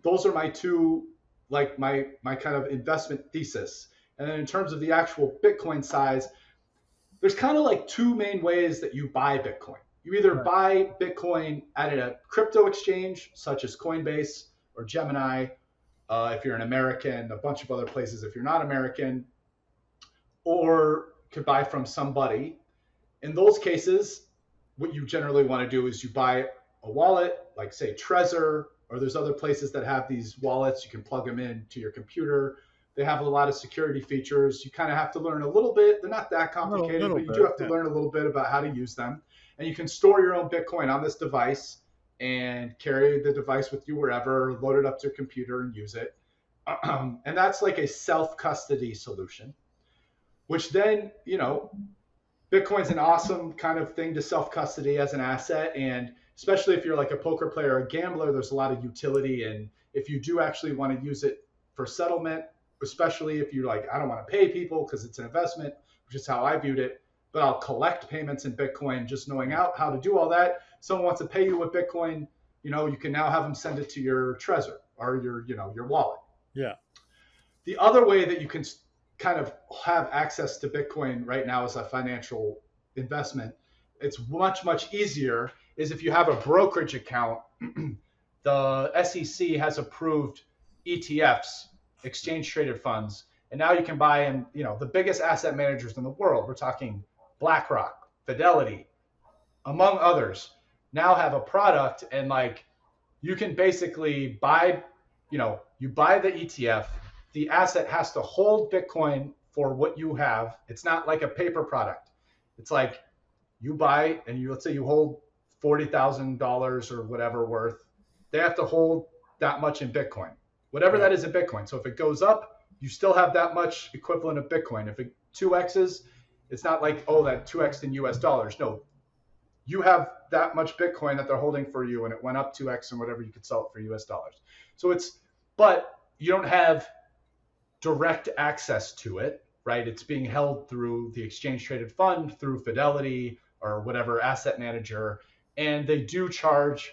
those are my two, like my kind of investment thesis. And then in terms of the actual Bitcoin size, there's kind of like two main ways that you buy Bitcoin. You either Right. buy Bitcoin at a crypto exchange, such as Coinbase or Gemini, if you're an American, a bunch of other places if you're not American, or could buy from somebody. In those cases, what you generally want to do is you buy a wallet, like say Trezor, or there's other places that have these wallets. You can plug them in to your computer. They have a lot of security features. You kind of have to learn a little bit. They're not that complicated, Little but you do bit. have to Yeah. learn a little bit about how to use them. And you can store your own Bitcoin on this device and carry the device with you wherever, load it up to your computer and use it. And that's like a self custody solution, which then, Bitcoin's an awesome kind of thing to self custody as an asset. And especially if you're like a poker player or a gambler, there's a lot of utility. And if you do actually want to use it for settlement, especially if you're like, I don't want to pay people because it's an investment, which is how I viewed it, but I'll collect payments in Bitcoin, just knowing out how to do all that. Someone wants to pay you with Bitcoin, you can now have them send it to your Trezor or your wallet. Yeah. The other way that you can kind of have access to Bitcoin right now as a financial investment, it's much, much easier, is if you have a brokerage account. The SEC has approved ETFs, exchange traded funds, and now you can buy in, the biggest asset managers in the world. We're talking BlackRock, Fidelity, among others, now have a product, and like you can basically buy, you buy the ETF. The asset has to hold Bitcoin for what you have. It's not like a paper product. It's like you buy and let's say you hold $40,000 or whatever worth. They have to hold that much in Bitcoin, whatever Right. that is in Bitcoin. So if it goes up, you still have that much equivalent of Bitcoin. If it 2x's, it's not like, oh, that 2x in US dollars. No, you have that much Bitcoin that they're holding for you, and it went up 2x and whatever, you could sell it for US dollars. So but you don't have direct access to it, right? It's being held through the exchange traded fund, through Fidelity or whatever asset manager. And they do charge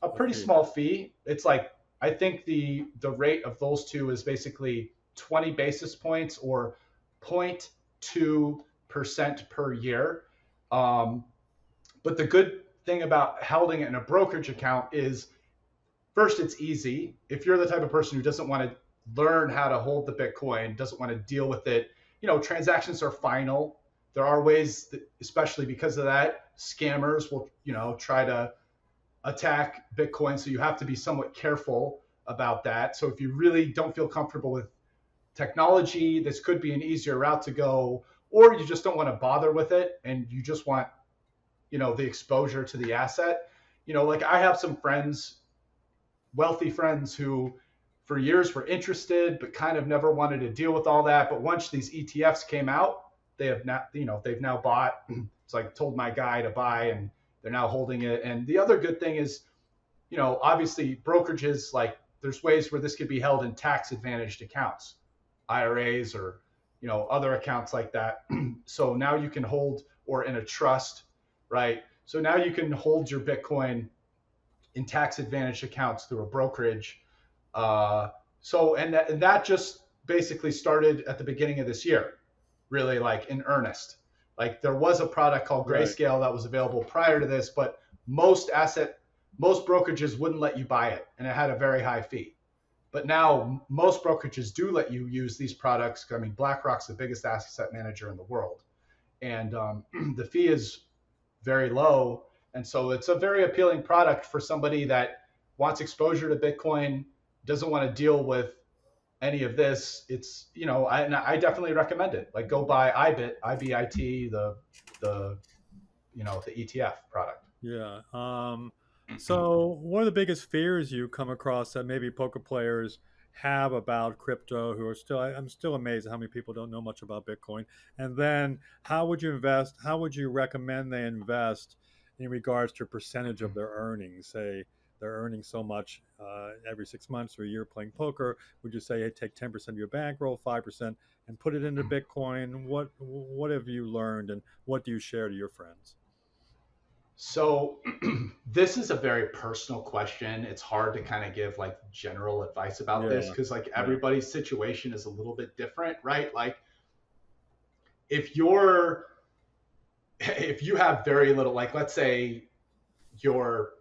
a A pretty fee. small fee. It's like I think the rate of those two is basically 20 basis points or 0.2% per year. But the good thing about holding it in a brokerage account is, first, it's easy. If you're the type of person who doesn't want to learn how to hold the Bitcoin, doesn't want to deal with it, transactions are final. There are ways that, especially because of that, scammers will, try to attack Bitcoin. So you have to be somewhat careful about that. So if you really don't feel comfortable with technology, this could be an easier route to go, or you just don't want to bother with it and you just want, the exposure to the asset. Like I have some friends, wealthy friends, who for years were interested, but kind of never wanted to deal with all that. But once these ETFs came out, they have now, they've now bought. It's like told my guy to buy, and they're now holding it. And the other good thing is, obviously brokerages, like there's ways where this could be held in tax advantaged accounts, IRAs, or, other accounts like that. So now you can hold, or in a trust, right? So now you can hold your Bitcoin in tax advantaged accounts through a brokerage. And that just basically started at the beginning of this year, really, like in earnest. Like there was a product called Grayscale that was available prior to this, but most brokerages wouldn't let you buy it, and it had a very high fee. But now most brokerages do let you use these products. I mean, BlackRock's the biggest asset manager in the world, and the fee is very low. And so it's a very appealing product for somebody that wants exposure to Bitcoin, doesn't want to deal with any of this. It's, I definitely recommend it. Like go buy IBIT, the ETF product. Yeah. So one of the biggest fears you come across that maybe poker players have about crypto, who are still, I'm still amazed at how many people don't know much about Bitcoin. And then how would you invest? How would you recommend they invest in regards to a percentage of their earnings? Say they're earning so much every 6 months or a year playing poker. Would you say, hey, take 10% of your bankroll, 5%, and put it into Bitcoin? What have you learned, and what do you share to your friends? So this is a very personal question. It's hard to kind of give like general advice about this, because like everybody's situation is a little bit different, right? Like if you have very little, like let's say you're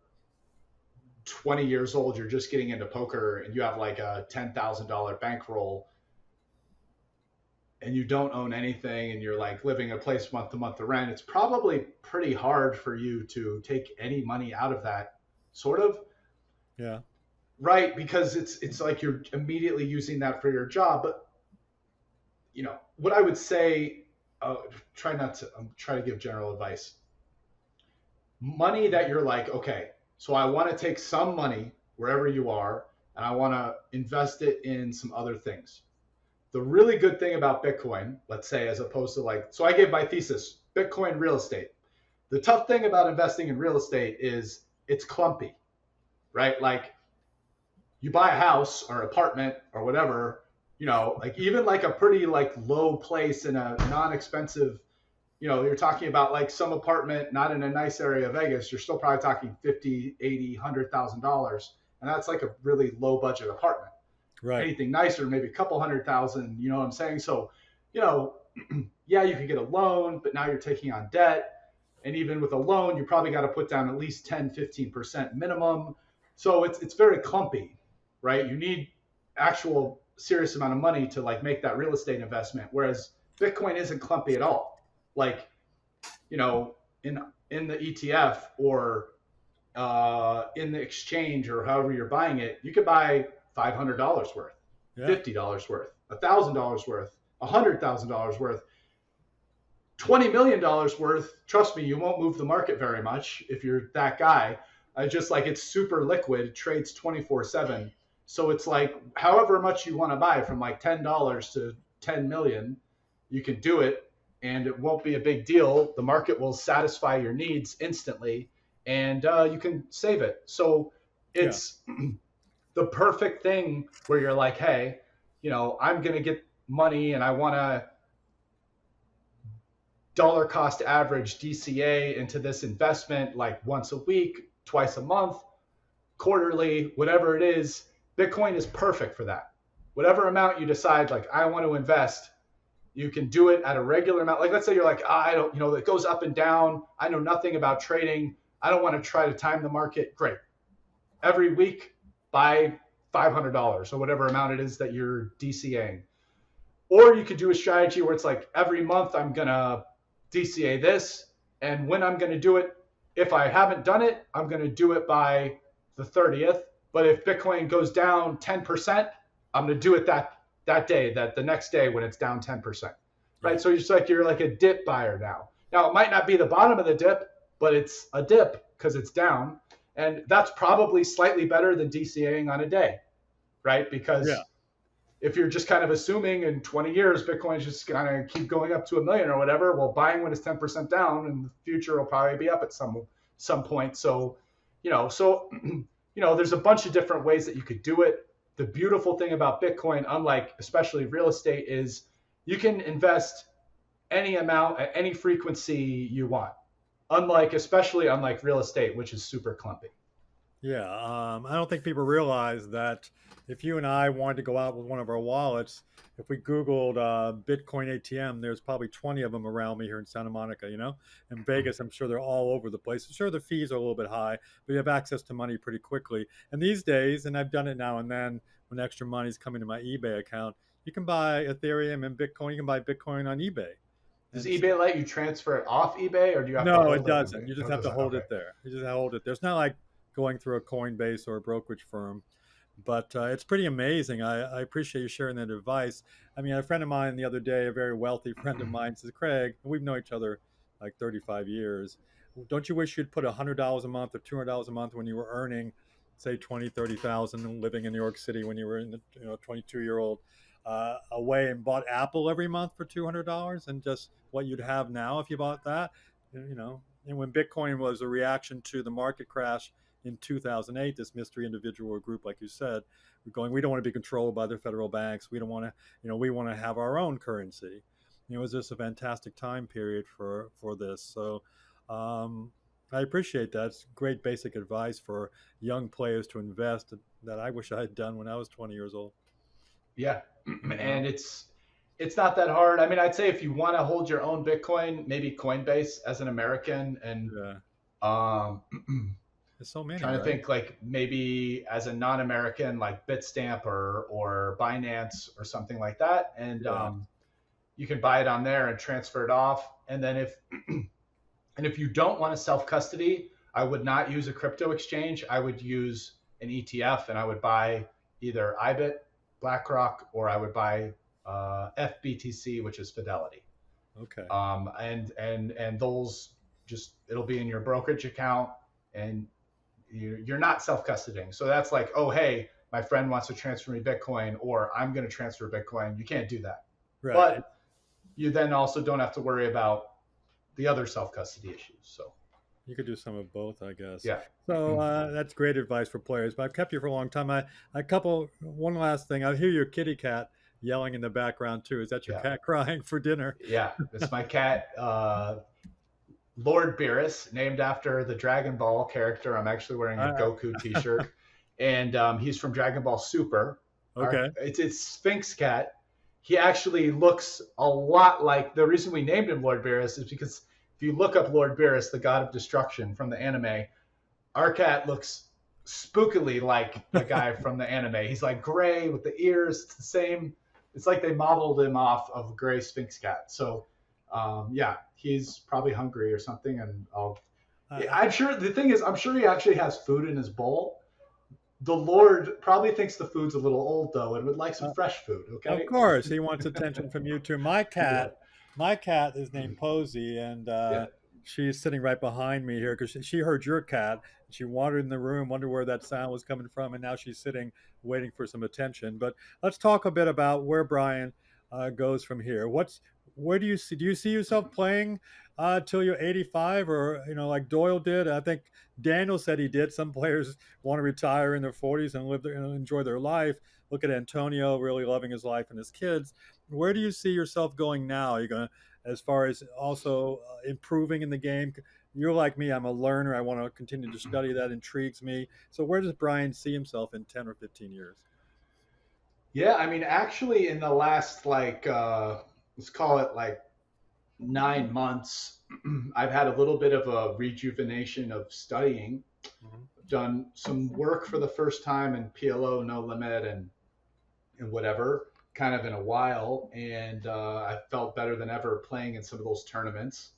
20 years old, you're just getting into poker, and you have like a $10,000 bankroll, and you don't own anything, and you're like living in a place month to month to rent, it's probably pretty hard for you to take any money out of that, sort of. Yeah. Right, because it's like you're immediately using that for your job. But what I would say, I'm try to give general advice. Money that you're like, okay, so I want to take some money wherever you are, and I want to invest it in some other things. The really good thing about Bitcoin, let's say, as opposed to so I gave my thesis, Bitcoin, real estate. The tough thing about investing in real estate is it's clumpy, right? Like you buy a house or apartment or whatever, like even like a pretty like low place in a non-expensive, you're talking about like some apartment, not in a nice area of Vegas, you're still probably talking $50, $80, $100,000. And that's like a really low budget apartment. Right. Anything nicer, maybe a couple $100,000, you know what I'm saying? So, yeah, you can get a loan, but now you're taking on debt. And even with a loan, you probably got to put down at least 10, 15% minimum. So it's very clumpy, right? You need actual serious amount of money to like make that real estate investment. Whereas Bitcoin isn't clumpy at all. Like, in the ETF or in the exchange or however you're buying it, you could buy $500 worth, $50 worth, $1,000 worth, $100,000 worth, $20 million worth. Trust me, you won't move the market very much if you're that guy. Just like it's super liquid, it trades 24/7. So it's like however much you want to buy, from like $10 to 10 million, you can do it, and it won't be a big deal. The market will satisfy your needs instantly, and you can save it. So it's the perfect thing where you're like, hey, I'm going to get money and I want to dollar cost average DCA into this investment like once a week, twice a month, quarterly, whatever it is. Bitcoin is perfect for that. Whatever amount you decide, like I want to invest, you can do it at a regular amount. Like let's say you're like, I don't, it goes up and down. I know nothing about trading. I don't want to try to time the market. Great. Every week, buy $500 or whatever amount it is that you're DCAing. Or you could do a strategy where it's like every month I'm going to DCA this. And when I'm going to do it, if I haven't done it, I'm going to do it by the 30th. But if Bitcoin goes down 10%, I'm going to do it that day, that the next day when it's down 10%. Right. So you're like a dip buyer now. Now, it might not be the bottom of the dip, but it's a dip because it's down. And that's probably slightly better than DCAing on a day. Right. Because if you're just kind of assuming in 20 years, Bitcoin's just going to keep going up to $1 million or whatever, well, buying when it's 10% down in the future will probably be up at some point. So, there's a bunch of different ways that you could do it. The beautiful thing about Bitcoin, unlike especially real estate, is you can invest any amount at any frequency you want. Especially unlike real estate, which is super clumpy. Yeah, I don't think people realize that if you and I wanted to go out with one of our wallets, if we Googled Bitcoin ATM, there's probably 20 of them around me here in Santa Monica, In Vegas, I'm sure they're all over the place. Sure, the fees are a little bit high, but you have access to money pretty quickly. And these days, and I've done it now and then, when extra money is coming to my eBay account, you can buy Ethereum and Bitcoin. You can buy Bitcoin on eBay. Does eBay let you transfer it off eBay, or do you have to hold it? No, it doesn't. You just have to hold it there. You just have to hold it there. It's not like going through a Coinbase or a brokerage firm. But it's pretty amazing. I appreciate you sharing that advice. I mean, a friend of mine the other day, a very wealthy friend of mine, says, Craig, we've known each other like 35 years. Don't you wish you'd put $100 a month or $200 a month when you were earning, say, 20, 30,000 and living in New York City when you were in the 22-year-old away and bought Apple every month for $200 and just what you'd have now if you bought that, And when Bitcoin was a reaction to the market crash in 2008, this mystery individual or group, like you said, we don't want to be controlled by the federal banks. We don't want to, we want to have our own currency. It was just a fantastic time period for this. So I appreciate that. It's great basic advice for young players to invest that I wish I had done when I was 20 years old. Yeah. And it's not that hard. I mean, I'd say if you want to hold your own Bitcoin, maybe Coinbase as an American, and there's so many. Trying to think like maybe as a non-American, like Bitstamp or Binance or something like that, and you can buy it on there and transfer it off. And then if you don't want to self-custody, I would not use a crypto exchange. I would use an ETF, and I would buy either IBIT, BlackRock, or I would buy FBTC, which is Fidelity. Okay. And those it'll be in your brokerage account, and you're not self-custodying. So that's like, oh, hey, my friend wants to transfer me Bitcoin, or I'm going to transfer Bitcoin. You can't do that. Right. But you then also don't have to worry about the other self-custody issues. So you could do some of both, I guess. Yeah. So that's great advice for players. But I've kept you for a long time. One last thing. I hear your kitty cat yelling in the background too. Is that your cat crying for dinner? Yeah, it's my cat. Lord Beerus, named after the Dragon Ball character. I'm actually wearing a Goku t-shirt. And he's from Dragon Ball Super. Okay. It's Sphinx cat. He actually looks a lot like, the reason we named him Lord Beerus is because if you look up Lord Beerus, the god of destruction from the anime, our cat looks spookily like the guy from the anime. He's like gray with the ears. It's the same. It's like they modeled him off of gray Sphinx cat. So he's probably hungry or something. And I'm sure the thing is, I'm sure he actually has food in his bowl. The Lord probably thinks the food's a little old though, and would like some fresh food. Okay. Of course, he wants attention from you too. My cat is named Posey, and she's sitting right behind me here because she heard your cat. She wandered in the room, wondered where that sound was coming from, and now she's sitting waiting for some attention. But let's talk a bit about where Brian goes from here. Where do you see yourself playing till you're 85, or like Doyle did? I think Daniel said he did. Some players want to retire in their 40s and live enjoy their life. Look at Antonio, really loving his life and his kids. Where do you see yourself going now? Are you going to, as far as also improving in the game? You're like me, I'm a learner. I want to continue to study. That intrigues me. So where does Brian see himself in 10 or 15 years? Yeah, I mean, actually, in the last let's call it like 9 months, I've had a little bit of a rejuvenation of studying. Mhm. Done some work for the first time in PLO, No Limit, and whatever, kind of in a while, and I felt better than ever playing in some of those tournaments.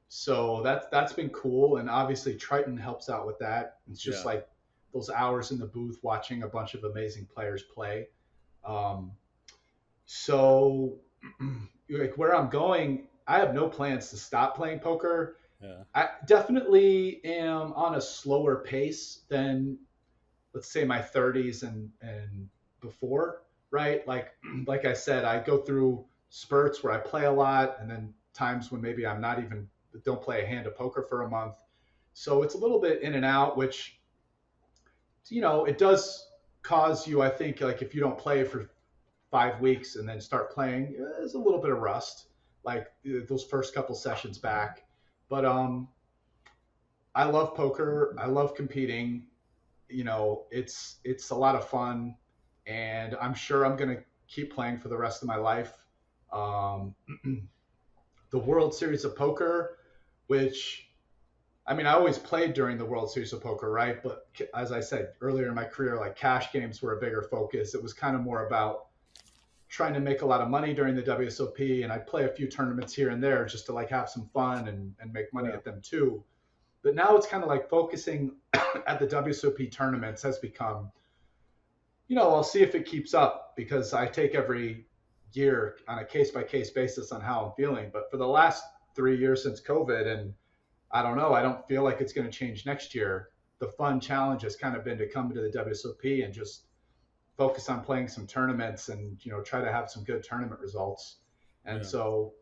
So that's been cool, and obviously Triton helps out with that. It's just Yeah, like those hours in the booth watching a bunch of amazing players play. Um, so, like where I'm going, I have no plans to stop playing poker. yeah, I definitely am on a slower pace than, let's say, my 30s and before, right? Like I said, I go through spurts where I play a lot, and then times when maybe I'm not even don't play a hand of poker for a month. So it's a little bit in and out, which it does cause you, I think, like if you don't play for 5 weeks and then start playing, there's a little bit of rust, like those first couple sessions back. But I love poker. I love competing. It's a lot of fun, and I'm sure I'm gonna keep playing for the rest of my life. Um, the World Series of Poker, which I mean, I always played during the World Series of Poker, right? But as I said earlier in my career, like cash games were a bigger focus. It was kind of more about trying to make a lot of money during the WSOP, and I'd play a few tournaments here and there just to like have some fun and make money yeah, at them too. But now it's kind of like focusing at the WSOP tournaments has become, I'll see if it keeps up because I take every year on a case by case basis on how I'm feeling. But for the last 3 years since COVID, and I don't know, I don't feel like it's going to change next year. The fun challenge has kind of been to come to the WSOP and just focus on playing some tournaments and try to have some good tournament results. And yeah. so,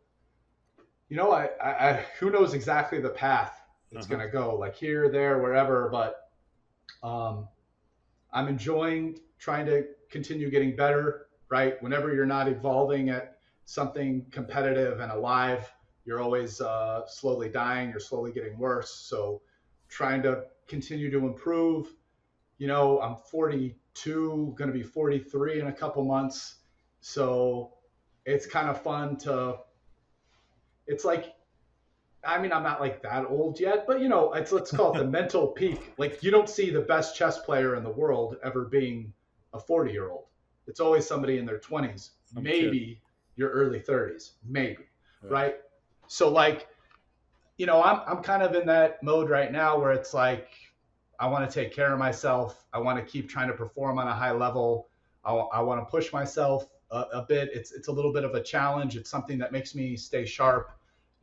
I who knows exactly the path it's Uh-huh. going to go, like here, there, wherever. But um, I'm enjoying trying to continue getting better. Right, whenever you're not evolving at something competitive and alive, you're always slowly dying. You're slowly getting worse. So, trying to continue to improve. I'm 42, going to be 43 in a couple months. So it's kind of fun to, it's like, I mean, I'm not like that old yet, but let's call it the mental peak. Like, you don't see the best chess player in the world ever being a 40-year-old. It's always somebody in their 20s, Some kid. maybe your early 30s, maybe, Yeah, right? So, like, I'm kind of in that mode right now where it's like I want to take care of myself. I want to keep trying to perform on a high level. I want to push myself a bit. It's a little bit of a challenge. It's something that makes me stay sharp.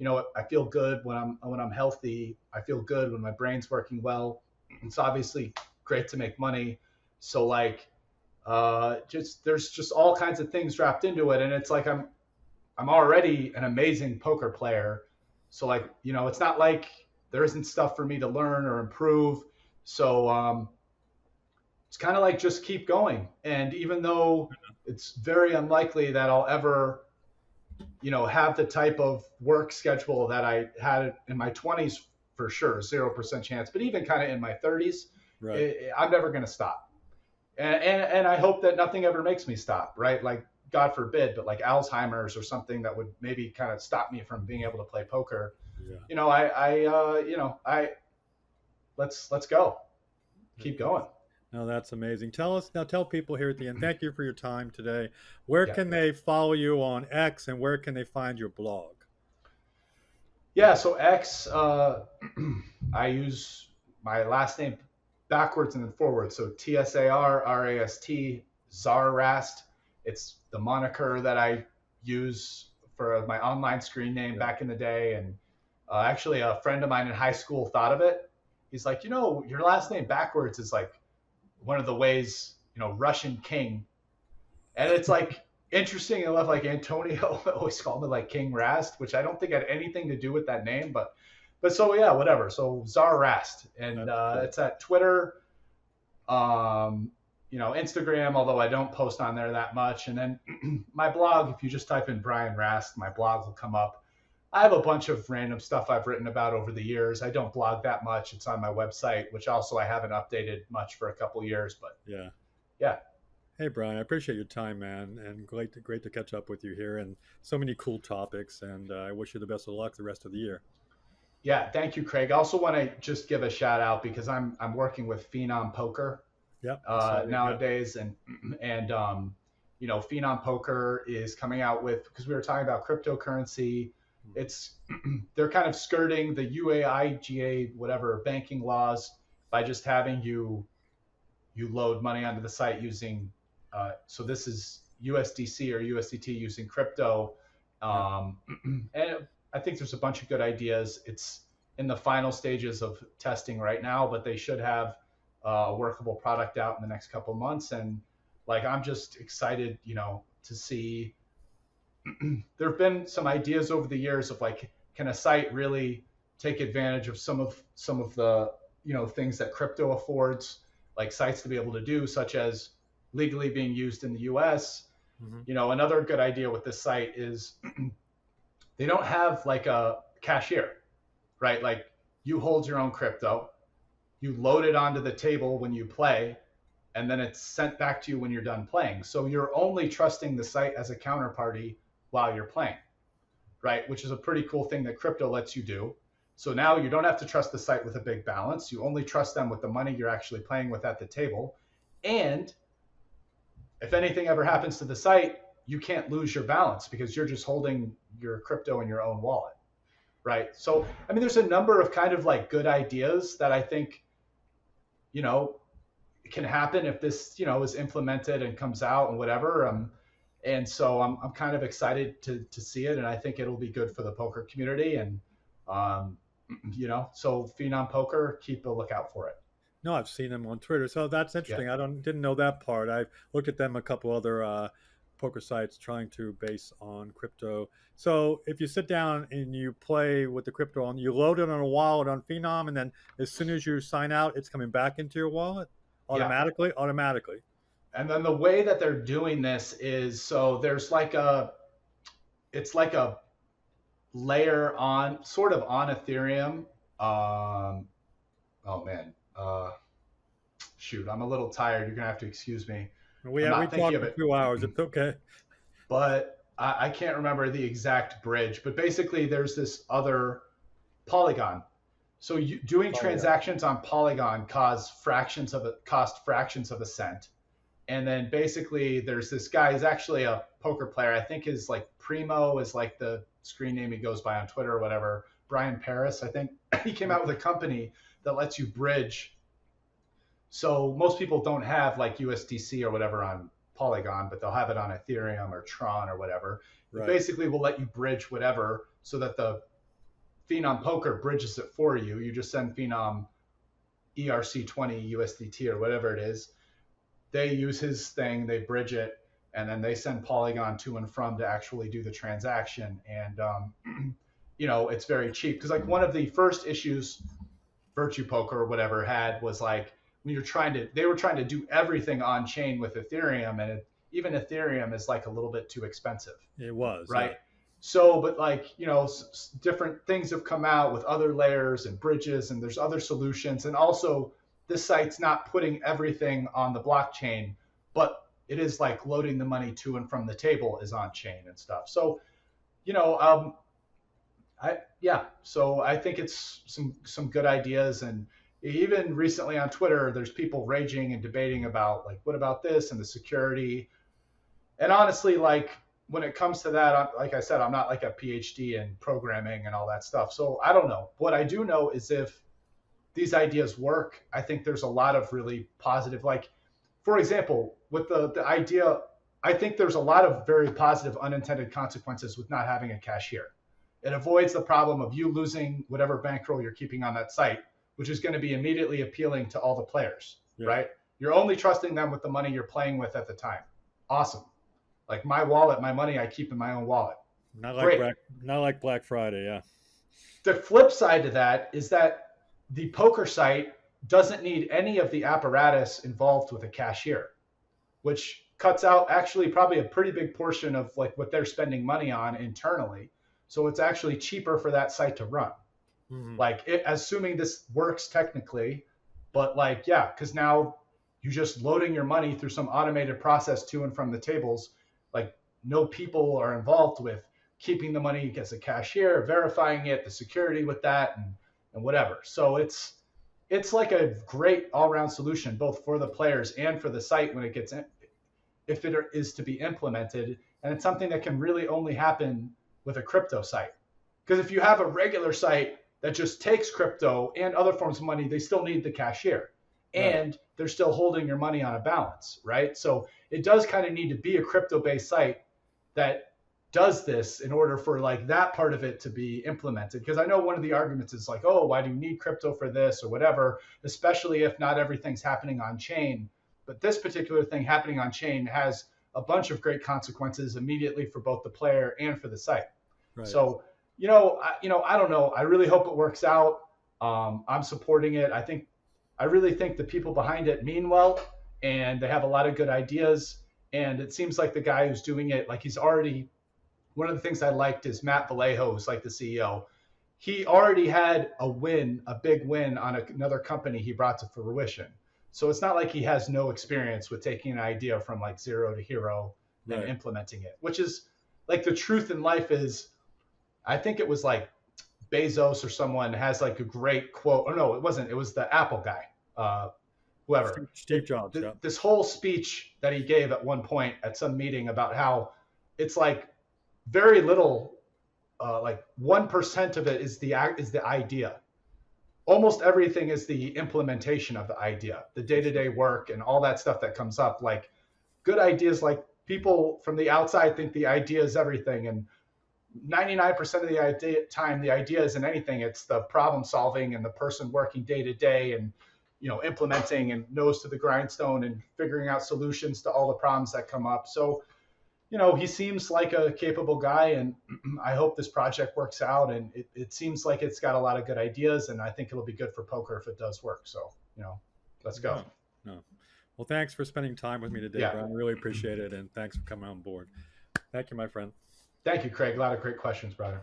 I feel good when I'm healthy. I feel good when my brain's working well. It's obviously great to make money. So like, just there's just all kinds of things wrapped into it, and it's like I'm already an amazing poker player. So like, it's not like there isn't stuff for me to learn or improve. So it's kind of like just keep going. And even though it's very unlikely that I'll ever, have the type of work schedule that I had in my 20s, for sure, 0% chance. But even kind of in my 30s, right. I'm never going to stop. And I hope that nothing ever makes me stop, right? Like, God forbid, but like Alzheimer's or something that would maybe kind of stop me from being able to play poker. Yeah. Let's go, keep going. No, that's amazing. Tell people here at the end, thank you for your time today. Where Yeah. can they follow you on X and where can they find your blog? Yeah. So X, I use my last name backwards and then forward. So TSARRAST, Rast. It's the moniker that I use for my online screen name Yeah. back in the day. And actually, a friend of mine in high school thought of it. He's like, your last name backwards is like one of the ways, Russian king. And it's like interesting enough, like Antonio always called me like King Rast, which I don't think had anything to do with that name, but so yeah, whatever. So Czar Rast, and That's cool. it's at Twitter. Um, Instagram, although I don't post on there that much. And then my blog, if you just type in Brian Rast, my blog will come up. I have a bunch of random stuff I've written about over the years. I don't blog that much. It's on my website, which also I haven't updated much for a couple years, but yeah. Hey, Brian, I appreciate your time, man, and great to catch up with you here, and so many cool topics. And I wish you the best of luck the rest of the year. Yeah, thank you, Craig. I also want to just give a shout out because I'm working with Phenom Poker Yep. nowadays, and Phenom Poker is coming out with, because we were talking about cryptocurrency. It's they're kind of skirting the UAIGA whatever banking laws by just having you load money onto the site using so this is USDC or USDT using crypto, and I think there's a bunch of good ideas. It's in the final stages of testing right now, but they should have a workable product out in the next couple of months. And like, I'm just excited, to see. There have been some ideas over the years of like, can a site really take advantage of some of the things that crypto affords, like sites to be able to do, such as legally being used in the US. Another good idea with this site is they don't have like a cashier, right? Like, you hold your own crypto, you load it onto the table when you play, and then it's sent back to you when you're done playing. So you're only trusting the site as a counterparty while you're playing, right? Which is a pretty cool thing that crypto lets you do. So now you don't have to trust the site with a big balance. You only trust them with the money you're actually playing with at the table. And if anything ever happens to the site, you can't lose your balance because you're just holding your crypto in your own wallet, right? So, I mean, there's a number of kind of like good ideas that I think, can happen if this, is implemented and comes out and whatever. And so I'm kind of excited to see it, and I think it'll be good for the poker community. And, so Phenom Poker, keep a lookout for it. No, I've seen them on Twitter, so that's interesting. Yeah. Didn't know that part. I've looked at them a couple other poker sites trying to base on crypto. So if you sit down and you play with the crypto on, you load it on a wallet on Phenom, and then as soon as you sign out, it's coming back into your wallet automatically. Yeah. Automatically. And then the way that they're doing this is, so there's like it's like a layer on Ethereum. Oh man. Shoot, I'm a little tired. You're gonna have to excuse me. We talked for 2 hours. It's okay. But I can't remember the exact bridge. But basically, there's this other Polygon. So doing transactions on Polygon cost fractions of a cent. And then basically, there's this guy. He's actually a poker player. I think his like Primo is like the screen name he goes by on Twitter or whatever. Brian Paris, I think. He came out with a company that lets you bridge. So most people don't have like USDC or whatever on Polygon, but they'll have it on Ethereum or Tron or whatever. Right. It basically will let you bridge whatever, so that the Phenom Poker bridges it for you. You just send Phenom ERC20 USDT or whatever it is. They use his thing, they bridge it, and then they send Polygon to and from to actually do the transaction. And it's very cheap, because like one of the first issues Virtue Poker or whatever had was like, when they were trying to do everything on chain with Ethereum, and even Ethereum is like a little bit too expensive. It was, right? Yeah. So, but like, different things have come out with other layers and bridges, and there's other solutions. And also, this site's not putting everything on the blockchain, but it is like loading the money to and from the table is on chain and stuff. So, so I think it's some good ideas. And even recently on Twitter, there's people raging and debating about like, what about this and the security? And honestly, like when it comes to that, like I said, I'm not like a PhD in programming and all that stuff. So I don't know. What I do know is if these ideas work, I think there's a lot of really positive, like, for example, with the idea, I think there's a lot of very positive unintended consequences with not having a cashier. It avoids the problem of you losing whatever bankroll you're keeping on that site, which is going to be immediately appealing to all the players, right? You're only trusting them with the money you're playing with at the time. Awesome. Like my wallet, my money, I keep in my own wallet. Not like Black Friday, yeah. The flip side to that is that the poker site doesn't need any of the apparatus involved with a cashier. which cuts out actually probably a pretty big portion of like what they're spending money on internally. So it's actually cheaper for that site to run. Like assuming this works technically, but like, yeah, because now you're just loading your money through some automated process to and from the tables. Like no people are involved with keeping the money as a cashier, verifying it, the security with that, and whatever. So it's like a great all-round solution, both for the players and for the site when it gets in, if it is to be implemented. And it's something that can really only happen with a crypto site. Because if you have a regular site that just takes crypto and other forms of money, they still need the cashier. And they're still holding your money on a balance, right? So it does kind of need to be a crypto-based site that does this in order for like that part of it to be implemented. Because I know one of the arguments is like, oh, why do you need crypto for this or whatever, especially if not everything's happening on chain. But this particular thing happening on chain has a bunch of great consequences immediately for both the player and for the site. Right. So, I don't know. I really hope it works out. I'm supporting it. I really think the people behind it mean well, and they have a lot of good ideas. And it seems like the guy who's doing it, like one of the things I liked is Matt Vallejo, who's like the CEO. He already had a big win on another company he brought to fruition. So it's not like he has no experience with taking an idea from like zero to hero and implementing it, which is like the truth in life is, I think it was like Bezos or someone has like a great quote. Oh no, it wasn't. It was the Apple guy, whoever. Steve Jobs. This whole speech that he gave at one point at some meeting about how it's like very little, like 1% of it is the idea. Almost everything is the implementation of the idea, the day-to-day work and all that stuff that comes up. Like good ideas, like people from the outside think the idea is everything, and 99% of the time, the idea isn't anything. It's the problem solving and the person working day to day and, implementing and nose to the grindstone and figuring out solutions to all the problems that come up. So, he seems like a capable guy, and I hope this project works out. And it seems like it's got a lot of good ideas, and I think it'll be good for poker if it does work. So, let's go. No. Well, thanks for spending time with me today, Brian. I really appreciate it. And thanks for coming on board. Thank you, my friend. Thank you, Craig. A lot of great questions, brother.